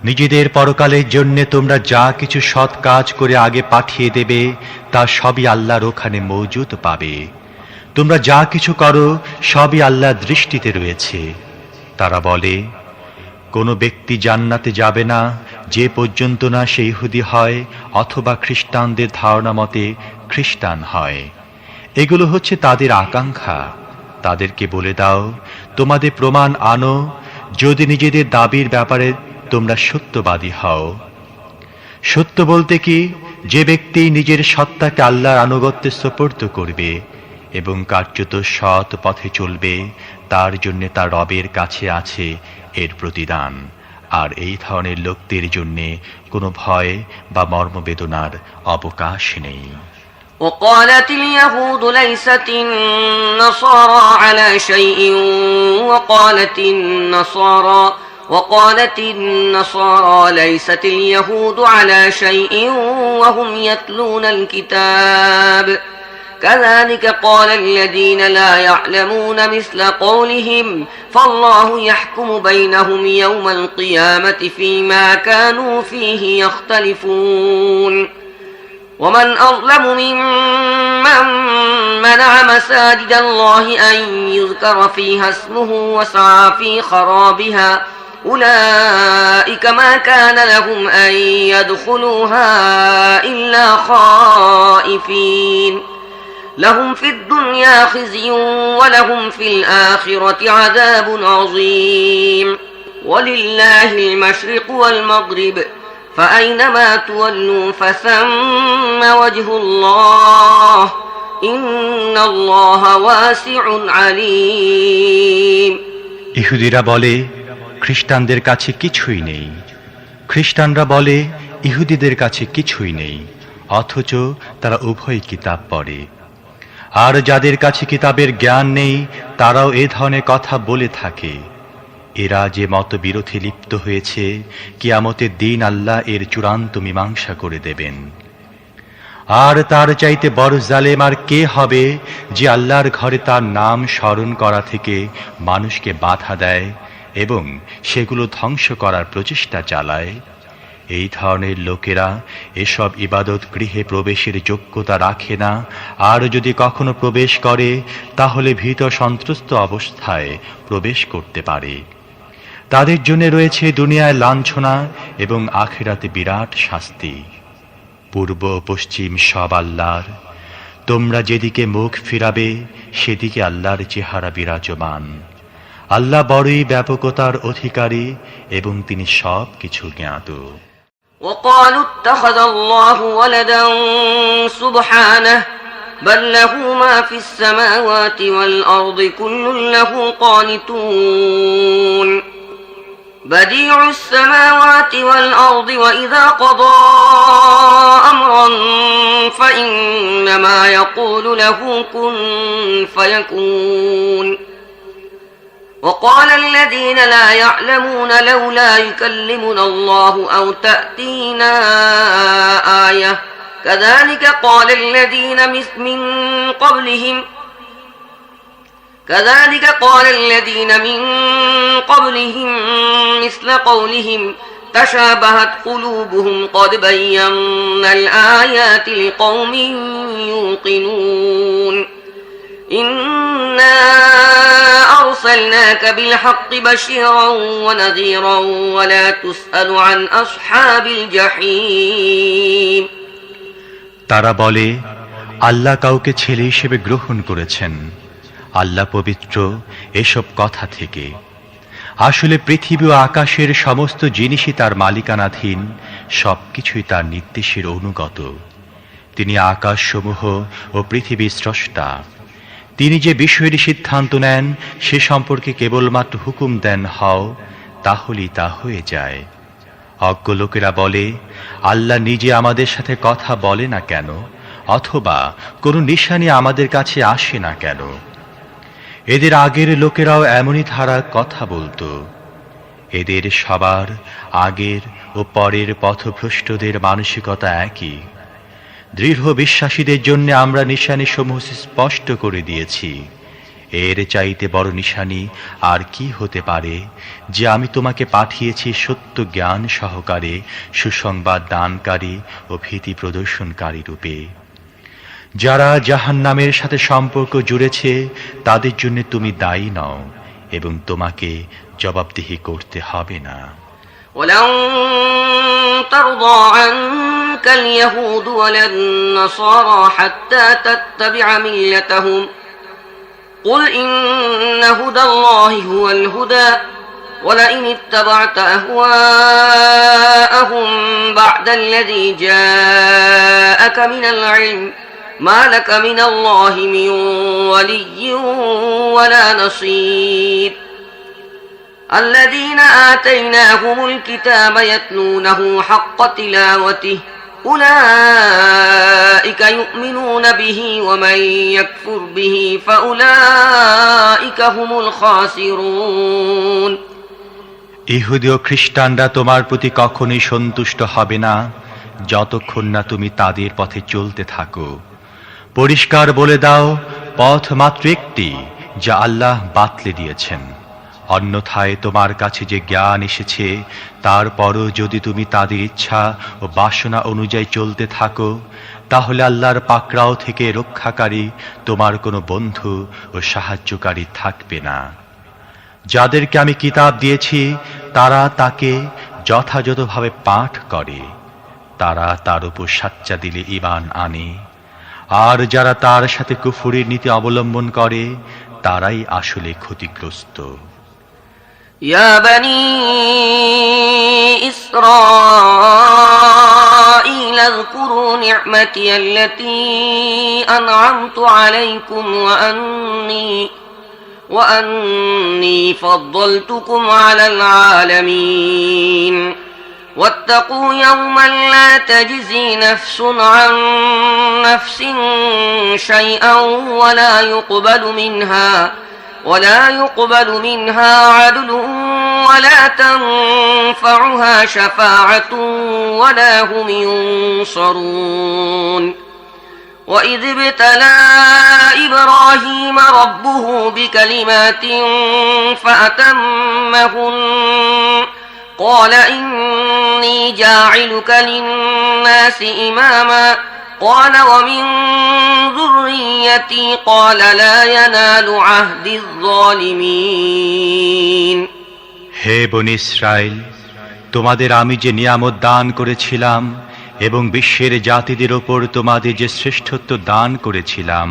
নিজেদের পরকালের জন্য তোমরা যা কিছু সৎ কাজ করে আগে পাঠিয়ে দেবে তা সবই আল্লাহর ওখানে মওজুদ পাবে। তোমরা যা কিছু করো সবই আল্লাহর দৃষ্টিতে রয়েছে। তারা বলে, কোনো ব্যক্তি জান্নাতে যাবে না যে পর্যন্ত না সে ইহুদি হয় অথবা খ্রিস্টানদের ধারণা মতে খ্রিস্টান হয়। এগুলো হচ্ছে তাদের আকাঙ্ক্ষা। তাদেরকে বলে দাও, তোমাদের প্রমাণ আনো যদি নিজেদের দাবির ব্যাপারে তোমরা সত্যবাদী হও। সত্য বলতে কি, যে ব্যক্তি নিজের সত্তাকে আল্লাহর আনুগত্যে সুপর্দ করবে এবং কার্যত সৎ পথে চলবে, তার জন্য তার রবের কাছে আছে এর প্রতিদান। আর এই ধরনের লোকদের জন্য কোনো ভয় বা মর্মবেদনার অবকাশ নেই। وقالت اليهود ليست النصارى على شيء وقالت النصارى ليست اليهود على شيء وهم يتلون الكتاب كذلك قال الذين لا يعلمون مثل قولهم فالله يحكم بينهم يوم القيامة فيما كانوا فيه يختلفون ومن أظلم ممن منع مساجد الله أن يذكر فيها اسمه وسعى في خرابها أولئك ما كان لهم أن يدخلوها إلا خائفين لهم في الدنيا خزي ولهم في الآخرة عذاب عظيم ولله المشرق والمغرب فأينما تولوا فثم وجه الله إن الله واسع عليم ইহুদিরা বলে খ্রিস্টানদের কাছে কিছুই নেই, খ্রিস্টানরা বলে ইহুদিদের কাছে কিছুই নেই, অথচ তারা উভয় কিতাব পড়ে। আর যাদের কাছে কিতাবের জ্ঞান নেই তারাও এ ধরনের কথা বলে থাকে। এরা যে মতবিরোধে লিপ্ত হয়েছে, কিয়ামতের দিন আল্লাহ এর চূড়ান্ত মীমাংসা করে দেবেন। আর তার চাইতে বড় জালেম আর কে হবে যে আল্লাহর ঘরে তার নাম স্মরণ করা থেকে মানুষকে বাধা দেয় এবং সেগুলো ধ্বংস করার প্রচেষ্টা চালায়। এই ধরনের লোকেরা এসব ইবাদত গৃহে প্রবেশের যোগ্যতা রাখে না, আর যদি কখনো প্রবেশ করে তাহলে ভীত সন্ত্রস্ত অবস্থায় প্রবেশ করতে পারে। তাদের জন্য রয়েছে দুনিয়ায় লাঞ্ছনা এবং আখিরাতে বিরাট শাস্তি। পূর্ব পশ্চিম সব আল্লাহর, তোমরা যেদিকে মুখ ফিরাবে সেদিকে আল্লাহর চেহারা বিরাজমান। আল্লাহ বড়ই ব্যাপকতার অধিকারী এবং তিনি সব কিছু জ্ঞাত। وقالوا اتخذ الله ولدا سبحانه بل له ما في السماوات والأرض كل له قانتون بديع السماوات والأرض وإذا قضى أمرا فإنما يقول له كن فيكون وقال الذين لا يعلمون لولا يكلمنا الله أو تأتينا آية كذلك قال الذين من قبلهم مثل قولهم تشابهت قلوبهم قد بينا الآيات لقوم يوقنون إنا أرسلناك بالحق بشيرا ونذيرا ولا تسأل عن أصحاب الجحيم তারা বলে আল্লাহ কাউকে ছেলে হিসেবে গ্রহণ করেছেন। আল্লাহ পবিত্র এসব কথা থেকে। আসলে পৃথিবী ও আকাশের সমস্ত জিনিসই তার মালিকানাধীন, সবকিছুই তার নির্দেশের অনুগত। তিনি আকাশসমূহ ও পৃথিবীর স্রষ্টা। তিনি যে বিষয়ের সিদ্ধান্ত নেন সে সম্পর্কে কেবলমাত্র হুকুম দেন হও, তাহলেই তা হয়ে যায়। অজ্ঞ লোকেরা বলে আল্লাহ নিজে আমাদের সাথে কথা বলে না কেন, অথবা কোনো নিশানি আমাদের কাছে আসে না কেন। এদের আগের লোকেরাও এমনই ধারা কথা বলতো। এদের সবার আগের ও পরের পথভ্রষ্টদের মানসিকতা একই। দৃঢ় বিশ্বাসীদের জন্য আমরা নিশানি সমূহ স্পষ্ট করে দিয়েছি। এর চাইতে বড় নিশানি আর কি হতে পারে যে আমি তোমাকে পাঠিয়েছি সত্য জ্ঞান সহকারে, সুসংবাদ দানকারী ও ভীতি প্রদর্শনকারী রূপে। যারা জাহান্নামের সাথে সম্পর্ক জুড়েছে তাদের জন্য তুমি দায়ী নও এবং তোমাকে জবাবদিহি করতে হবে না। ولن ترضى عنك اليهود ولا النصارى حتى تتبع ملتهم قل إن هدى الله هو الهدى ولئن اتبعت أهواءهم بعد الذي جاءك من العلم ما لك من الله من ولي ولا نصير الذين آتيناهم الكتاب يتلونه حق تلاوته أولئك يؤمنون به ومن يكفر به فأولئك هم الخاسرون ইহুদি ও খ্রিস্টানরা তোমার প্রতি কখনোই সন্তুষ্ট হবে না যতক্ষণ না তুমি তাদের পথে চলতে থাকো। পরিষ্কার বলে দাও, পথ মাত্র একটি, যা আল্লাহ বাতলে দিয়েছেন। অন্যথায় তোমার কাছে যে জ্ঞান এসেছে তারপরও যদি তুমি তাদের ইচ্ছা ও বাসনা অনুযায়ী চলতে থাকো, তাহলে আল্লাহর পাকড়াও থেকে রক্ষাকারী তোমার কোনো বন্ধু ও সাহায্যকারী থাকবে না। যাদেরকে আমি কিতাব দিয়েছি তারা তাকে যথাযথভাবে পাঠ করে, তারা তার উপর সাচ্চা দিলে ঈমান আনে। আর যারা তার সাথে কুফরির নীতি অবলম্বন করে তারাই আসলে ক্ষতিগ্রস্ত। يا بني إسرائيل اذكروا نعمتي التي أنعمت عليكم وأني فضلتكم على العالمين واتقوا يوما لا تجزي نفس عن نفس شيئا ولا يقبل منها عدل ولا تنفعها شفاعة ولا هم ينصرون وإذ ابتلى إبراهيم ربه بكلمات فأتمهن قال إني جاعلك للناس إماما قال ومن ذريتي قال لا ينال عهد الظالمين হে বনী ইসরাইল, তোমাদের আমি যে নিয়ামত দান করেছিলাম এবং বিশ্বের জাতিদের ওপর তোমাদের যে শ্রেষ্ঠত্ব দান করেছিলাম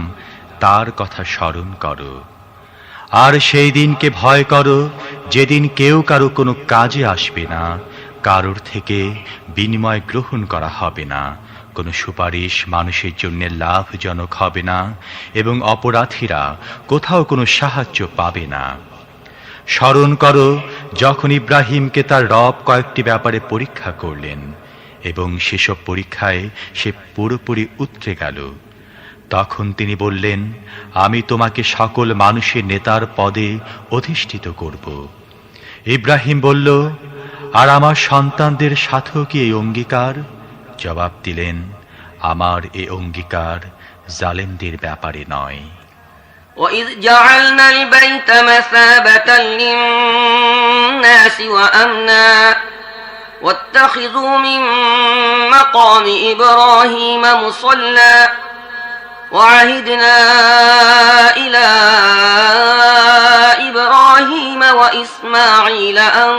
তার কথা স্মরণ করো। আর সেই দিনকে ভয় করো যেদিন কেউ কারো কোনো কাজে আসবে না, কারোর থেকে বিনিময় গ্রহণ করা হবে না, কোনো সুপারিশ মানুষের জন্য লাভজনক হবে না এবং অপরাধীরা কোথাও কোনো সাহায্য পাবে না। স্মরণ করো যখন ইব্রাহিমকে তার রব কয়েকটি ব্যাপারে পরীক্ষা করলেন এবং সেসব পরীক্ষায় সে পুরোপুরি উতরে গেল। তখন তিনি বললেন, আমি তোমাকে সকল মানুষের নেতার পদে অধিষ্ঠিত করব। ইব্রাহিম বলল, আর আমার সন্তানদের সাথেও কি এই অঙ্গীকার? জবাব দিলেন, আমার এ অঙ্গীকার জালেমদের ব্যাপারে নয়। وَإِذْ جَعَلْنَا الْبَيْتَ مَثَابَةً لِلنَّاسِ وَأَمْنًا وَاتَّخِذُوا مِن مَّقَامِ إِبْرَاهِيمَ مُصَلًّى وَعَهِدْنَا إِلَىٰ إِبْرَاهِيمَ وَإِسْمَاعِيلَ أَن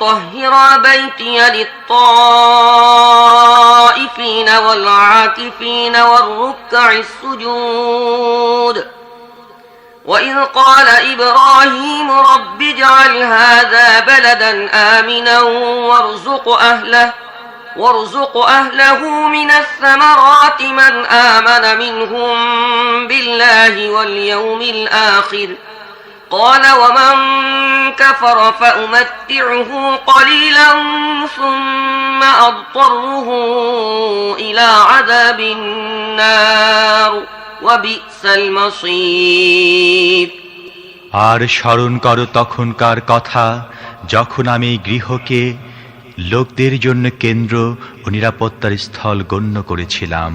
طَهِّرَا بَيْتِيَ لِلطَّائِفِينَ وَالْعَاكِفِينَ وَالرُّكَّعِ السُّجُودِ وَإِذْ قَالَ إِبْرَاهِيمُ رَبِّ اجْعَلْ هَٰذَا بَلَدًا آمِنًا وَارْزُقْ أَهْلَهُ مِنَ الثَّمَرَاتِ مَنْ آمَنَ مِنْهُم بِاللَّهِ وَالْيَوْمِ الْآخِرِ قَالَ وَمَن كَفَرَ فَأُمَتِّعُهُ قَلِيلًا ثُمَّ أَضْطَرُّهُ إِلَىٰ عَذَابِ النَّارِ وَبِئْسَ الْمَصِيرُ। আর স্মরণ করো তখনকার কথা, যখন আমি গৃহকে লোকদের জন্য কেন্দ্র ও নিরাপত্তার স্থল গণ্য করেছিলাম,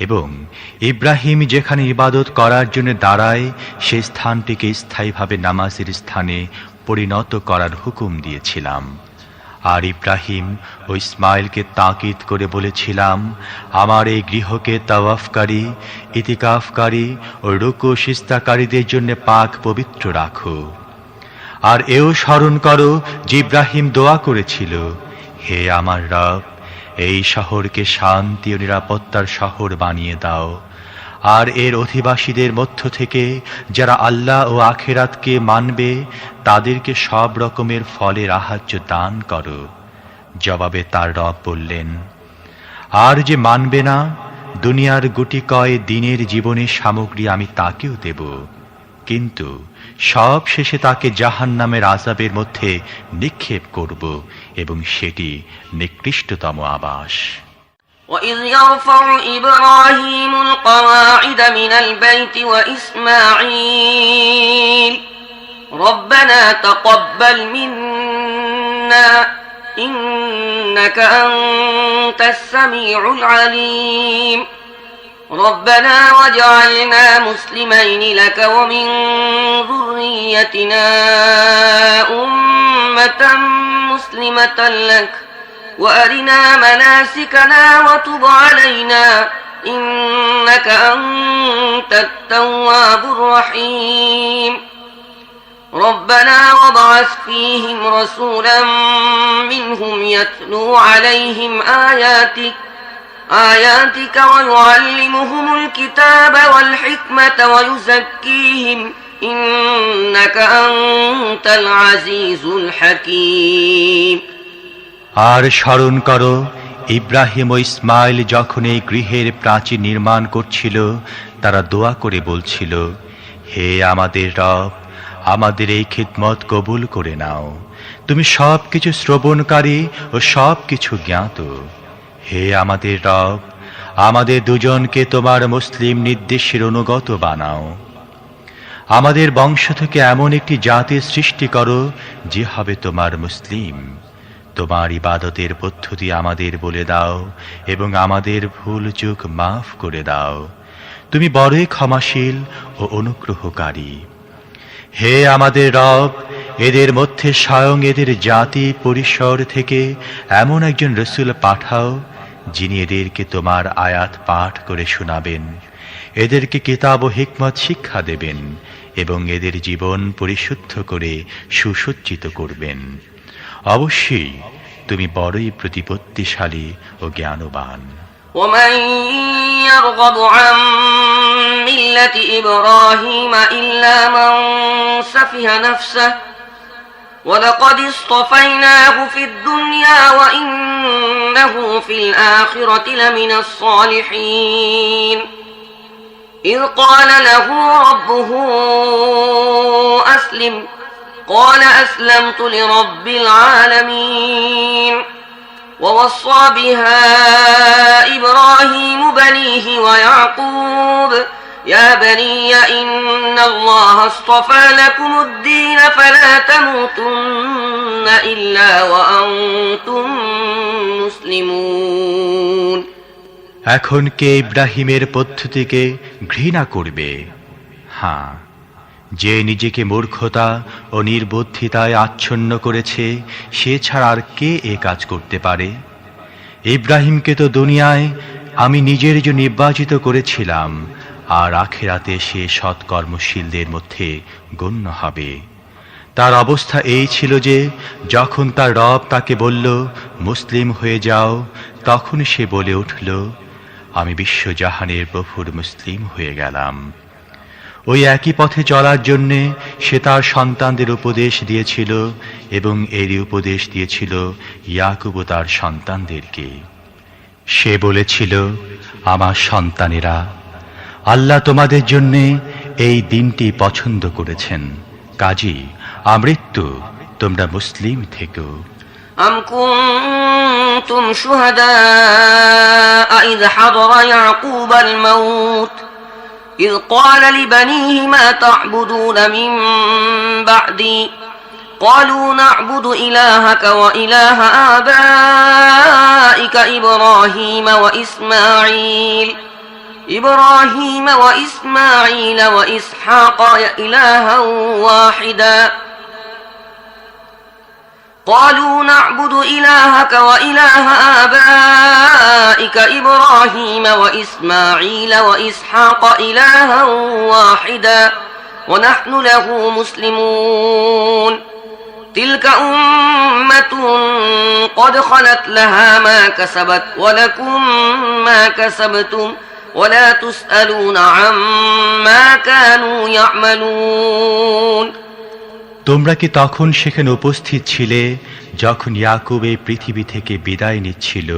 এবং ইব্রাহিম যেখানে ইবাদত করার জন্য দাঁড়ায় সেই স্থানটিকে স্থায়ীভাবে নামাজের স্থানে পরিণত করার হুকুম দিয়েছিলাম। আর ইব্রাহিম ও ইসমাইলকে তাকিদ করে বলেছিলাম, আমার এই গৃহকে তাওয়াফকারী, ইতিকাফকারী ও রুকু সিজদাকারীদের জন্য পাক পবিত্র রাখো। আর এও স্মরণ করো যে ইব্রাহিম দোয়া করেছিল, হে আমার রব, এই শহরকে শান্তি ও নিরাপত্তার শহর বানিয়ে দাও, আর এর অধিবাসীদের মধ্য থেকে যারা আল্লাহ ও আখিরাতকে মানবে তাদেরকে সব রকমের ফলের আহার্য দান করো। জবাবে তার রব বললেন, আর যে মানবে না, দুনিয়ার গুটি কয় দিনের জীবনের সামগ্রী আমি তাকেও দেব, কিন্তু সব শেষে তাকে জাহান্নামের আযাবের মধ্যে নিক্ষেপ করব, এবং সেটি নিকৃষ্টতম আবাস। وَإِذْ يَرْفَعُ إِبْرَاهِيمُ الْقَوَاعِدَ مِنَ الْبَيْتِ وَإِسْمَاعِيلُ رَبَّنَا تَقَبَّلْ مِنَّا إِنَّكَ أَنتَ السَّمِيعُ الْعَلِيمُ رَبَّنَا وَاجْعَلْنَا مُسْلِمَيْنِ لَكَ وَمِن ذُرِّيَّتِنَا أُمَّةً مُّسْلِمَةً لَكَ وَأَرِنَا مَنَاسِكَنَا وَتُبْ عَلَيْنَا إِنَّكَ أَنتَ التَّوَّابُ الرَّحِيمُ رَبَّنَا وَابْعَثْ فِيهِمْ رَسُولًا مِّنْهُمْ يَتْلُو عَلَيْهِمْ آيَاتِكَ وَيُعَلِّمُهُمُ الْكِتَابَ وَالْحِكْمَةَ وَيُزَكِّيهِمْ إِنَّكَ أَنتَ الْعَزِيزُ الْحَكِيمُ। আর স্মরণ করো, ইব্রাহিম ও ইসমাইল যখন এই গৃহের প্রাচীর নির্মাণ করছিল, তারা দোয়া করে বলছিল, হে আমাদের রব, আমাদের এই খিদমত কবুল করে নাও, তুমি সব কিছু শ্রবণকারী ও সব কিছু জ্ঞাত। হে আমাদের রব, আমাদের দুজনকে তোমার মুসলিম নির্দেশের অনুগত বানাও। আমাদের বংশ থেকে এমন একটি জাতির সৃষ্টি করো যে হবে তোমার মুসলিম। তোমার ইবাদতের পদ্ধতি আমাদের বলে দাও এবং আমাদের ভুল চুক মাফ করে দাও। তুমি বড়ই ক্ষমাশীল ও অনুগ্রহকারী। হে আমাদের রব, এদের মধ্যে স্বয়ং এদের জাতি পরিসর থেকে এমন একজন রসুল পাঠাও যিনি এদেরকে তোমার আয়াত পাঠ করে শোনাবেন, এদেরকে কিতাব ও হিকমত শিক্ষা দেবেন এবং এদের জীবন পরিশুদ্ধ করে সুসজ্জিত করবেন। অবশ্যই তুমি বড়ই প্রতিপত্তিশালী ও জ্ঞানবান। وَمَن يَرْغَبُ عَن مِّلَّةِ إِبْرَاهِيمَ إِلَّا مَن سَفِهَ نَفْسَهُ وَلَقَدِ اصْطَفَيْنَاهُ فِي الدُّنْيَا وَإِنَّهُ فِي الْآخِرَةِ لَمِنَ الصَّالِحِينَ إِذْ قَالَ لَهُ رَبُّهُ أَسْلِمْ قَالَ أَسْلَمْتُ لِرَبِّ الْعَالَمِينَ وَوَصَّى بِهَا إِبْرَاهِيمُ بَنِيهِ وَيَعْقُوبُ يا بني إن الله اصطفى لكم الدين فلا تموتن إلا وأنتم مسلمون এখন কে ইব্রাহিমের পদ্ধতিকে ঘৃণা করবে? হ্যাঁ, যে নিজেকে মূর্খতা ও নির্বুদ্ধিতায় আচ্ছন্ন করেছে, সে ছাড়া আর কে এ কাজ করতে পারে? ইব্রাহিমকে তো দুনিয়ায় আমি নিজের জন্য নির্বাচিত করেছিলাম, আর আখিরাতে সে সৎকর্মশীলদের মধ্যে গণ্য হবে। তার অবস্থা এই ছিল যে যখন তার রব তাকে বলল মুসলিম হয়ে যাও, তখন সে বলে উঠল, আমি বিশ্বজাহানের প্রভুর মুসলিম হয়ে গেলাম। ওই একই পথে চলার জন্যে সে তার সন্তানদের উপদেশ দিয়েছিল, এবং এরই উপদেশ দিয়েছিল ইয়াকুব ও তার সন্তানদেরকে। সে বলেছিল, আমার সন্তানেরা, আল্লাহ তোমাদের জন্যে এই দিনটি পছন্দ করেছেন, কাজী আমৃত্যু তোমরা মুসলিম থেকো। أم كنتم شهداء إذ حضر يعقوب الموت إذ قال لبنيه ما تعبدون من بعدي قالوا نعبد إلهك وإله آبائك إبراهيم وإسماعيل وإسحاق إلها واحدا قالوا نعبد إلهك وإله آبائك إبراهيم وإسماعيل وإسحاق إلها واحدا ونحن له مسلمون تلك أمة قد خلت لها ما كسبت ولكم ما كسبتم ولا تسألون عما كانوا يعملون তোমরা কি তখন সেখানে উপস্থিত ছিলে যখন ইয়াকুব এই পৃথিবী থেকে বিদায় নিচ্ছিল?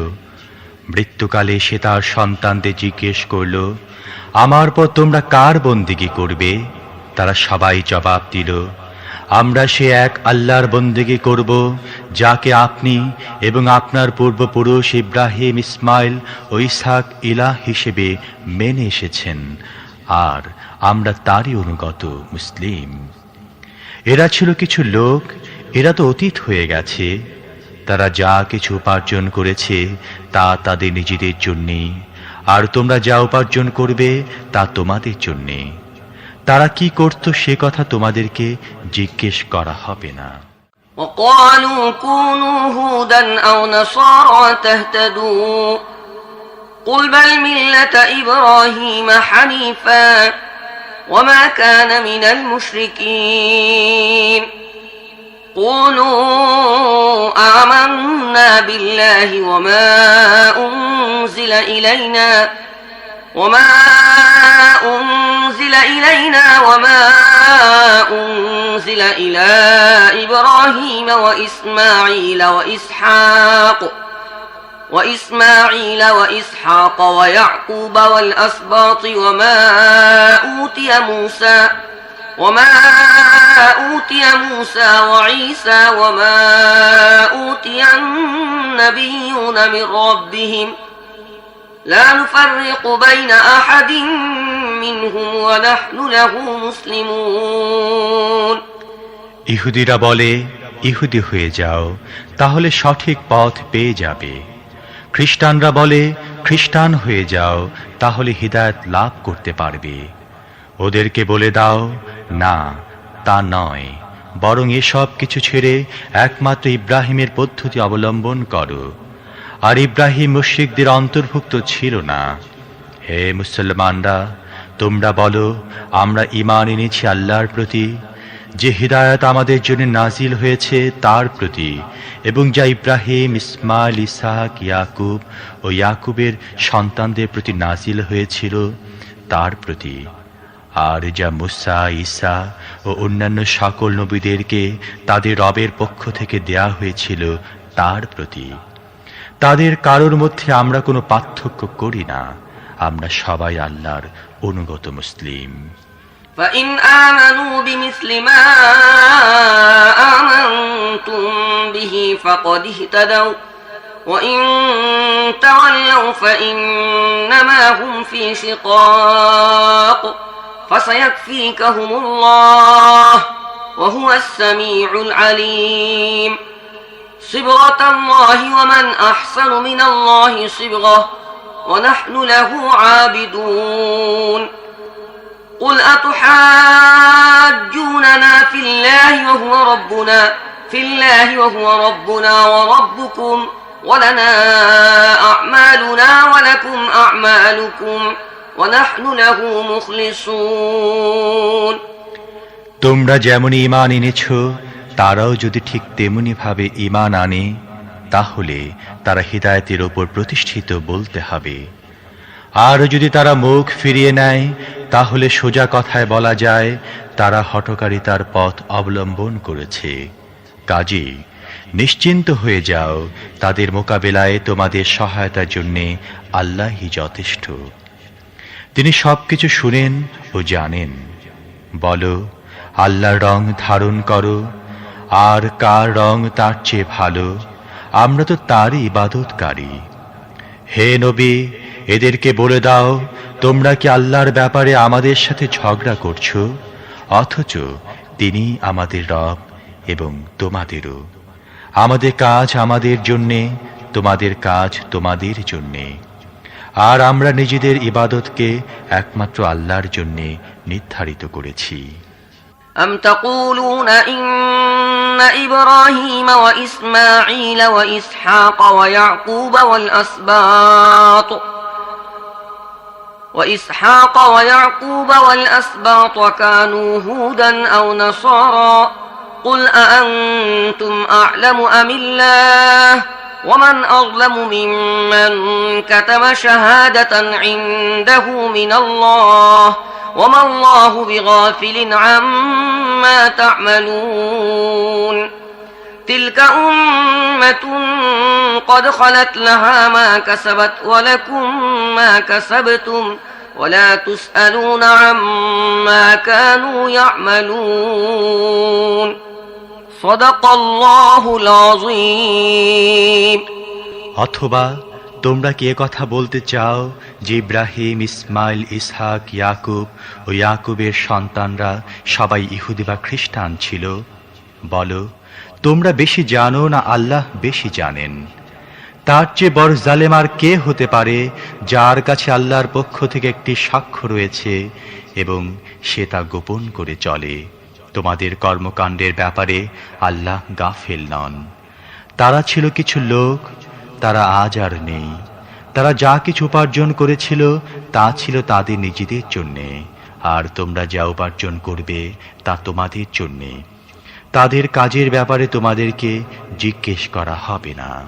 মৃত্যুকালে সে তার সন্তানদের জিজ্ঞেস করল, আমার পর তোমরা কার বন্দেগী করবে? তারা সবাই জবাব দিল, আমরা সে এক আল্লাহর বন্দেগী করব যাকে আপনি এবং আপনার পূর্বপুরুষ ইব্রাহিম, ইসমাইল ও ইসহাক ইলাহ হিসেবে মেনে এসেছেন, আর আমরা তারই অনুগত মুসলিম। এরা ছিল কিছু লোক, এরা তো অতীত হয়ে গেছে। তারা যা কিছু উপার্জন করেছে তা তাদের নিজেদের জন্যে, আর তোমরা যা উপার্জন করবে তা তোমাদের জন্যে। তারা কি করত সে কথা তোমাদেরকে জিজ্ঞেস করা হবে না। وقالوا كونوا هودا أو نصارى تهتدوا قل بل ملة إبراهيم حنيفا وما كان من المشركين قولوا آمنا بالله وما أنزل إلينا وما أنزل إلى إبراهيم وإسماعيل وإسحاق ويعقوب والأسباط وما أوتي موسى وعيسى وما أوتي النبيون من ربهم لا نفرق بين أحد منهم ونحن له مسلمون ইহুদিরা বলে, ইহুদি হয়ে যাও, তাহলে সঠিক পথ পেয়ে যাবে। খ্রিস্টানরা বলে, খ্রিস্টান হয়ে যাও, তাহলে হিদায়াত লাভ করতে পারবে। ওদেরকে বলে দাও, না, তা নয়, বরং এসব কিছু ছেড়ে একমাত্র ইব্রাহিমের পদ্ধতি অবলম্বন করো। আর ইব্রাহিম মুশরিকদের অন্তর্ভুক্ত ছিল না। হে মুসলমানরা, তোমরা বলো, আমরা ঈমান এনেছি আল্লাহর প্রতি, যে হিদায়াত আমাদের জন্য নাজিল হয়েছে তার প্রতি, এবং যা ইব্রাহিম, ইসমাইল, ইসহাক, ইয়াকুব ও ইয়াকুবের সন্তানদের প্রতি নাজিল হয়েছিল তার প্রতি, আর যা মুসা, ঈসা ও অন্যান্য সকল নবীদেরকে তাদের রবের পক্ষ থেকে দেয়া হয়েছিল তার প্রতি। তাদের কারোর মধ্যে আমরা কোনো পার্থক্য করি না, আমরা সবাই আল্লাহর অনুগত মুসলিম। فإن آمنوا بمثل ما آمنتم به فقد اهتدوا وإن تولوا فإنما هم في شقاق فسيكفيكهم الله وهو السميع العليم صبغة الله ومن أحسن من الله صبغة ونحن له عابدون قل أتحاجوننا في الله وهو ربنا وربكم ولنا أعمالنا ولكم أعمالكم ونحن له مخلصون তোমরা যেমন ঈমান এনেছ তারাও যদি ঠিক তেমনি ভাবে ঈমান আনে তাহলে তারা হিদায়াতের উপর প্রতিষ্ঠিত বলতে হবে। আর যদি তারা মুখ ফিরিয়ে নেয় তাহলে সোজা কথায় বলা যায় তারা হঠকারিতার পথ অবলম্বন করেছে। কাজেই নিশ্চিন্ত হয়ে যাও, তাদের মোকাবেলায় তোমাদের সহায়তার জন্য আল্লাহই যথেষ্ট। তিনি সবকিছু শুনেন ও জানেন। বলো, আল্লাহর রং ধারণ করো, আর কার রং তার চেয়ে ভালো, আমরা তো তারই ইবাদতকারী। হে নবী, এদেরকে বলে দাও, তোমরা কি আল্লাহর ব্যাপারে আমাদের সাথে ঝগড়া করছো, অথচ তিনি আমাদের রব এবং তোমাদেরও। আমাদের কাজ আমাদের জন্যে, তোমাদের কাজ তোমাদের জন্যে, আর আমরা নিজেদের ইবাদতকে একমাত্র আল্লাহর জন্যে নির্ধারিত করেছি। أم تقولون إن إبراهيم وإسماعيل وإسحاق ويعقوب والأسباط كانوا هودا أو نصارى قل أأنتم أعلم أم الله ومن أظلم ممن كتم شهادة عنده من الله وما الله بغافل عما تعملون تلك أمة قد خلت لها ما كسبت ولكم ما كسبتم ولا تسألون عما كانوا يعملون صدق الله العظيم অথবা তোমরা কি কথা বলতে চাও যে ইব্রাহিম, ইসমাইল, ইসহাক, ইয়াকুব ও ইয়াকুবের সন্তানরা সবাই ইহুদি বা খ্রিস্টান ছিল? বলো, তোমরা বেশি জানো না আল্লাহ বেশি জানেন? তার চেয়ে বড় জালেম আর কে হতে পারে যার কাছে আল্লাহর পক্ষ থেকে একটি সাক্ষ্য রয়েছে এবং সে তা গোপন করে চলে। তোমাদের কর্মকাণ্ডের ব্যাপারে আল্লাহ গাফেল নন। তারা ছিল কিছু লোক, তারা আজ আর নেই। তারা যা কিছু উপার্জন করেছিল তা ছিল তাদের নিজেদের জন্যে, আর তোমরা যা উপার্জন করবে তা তোমাদের জন্যে। তাদের কাজের ব্যাপারে তোমাদেরকে জিজ্ঞেস করা হবে না।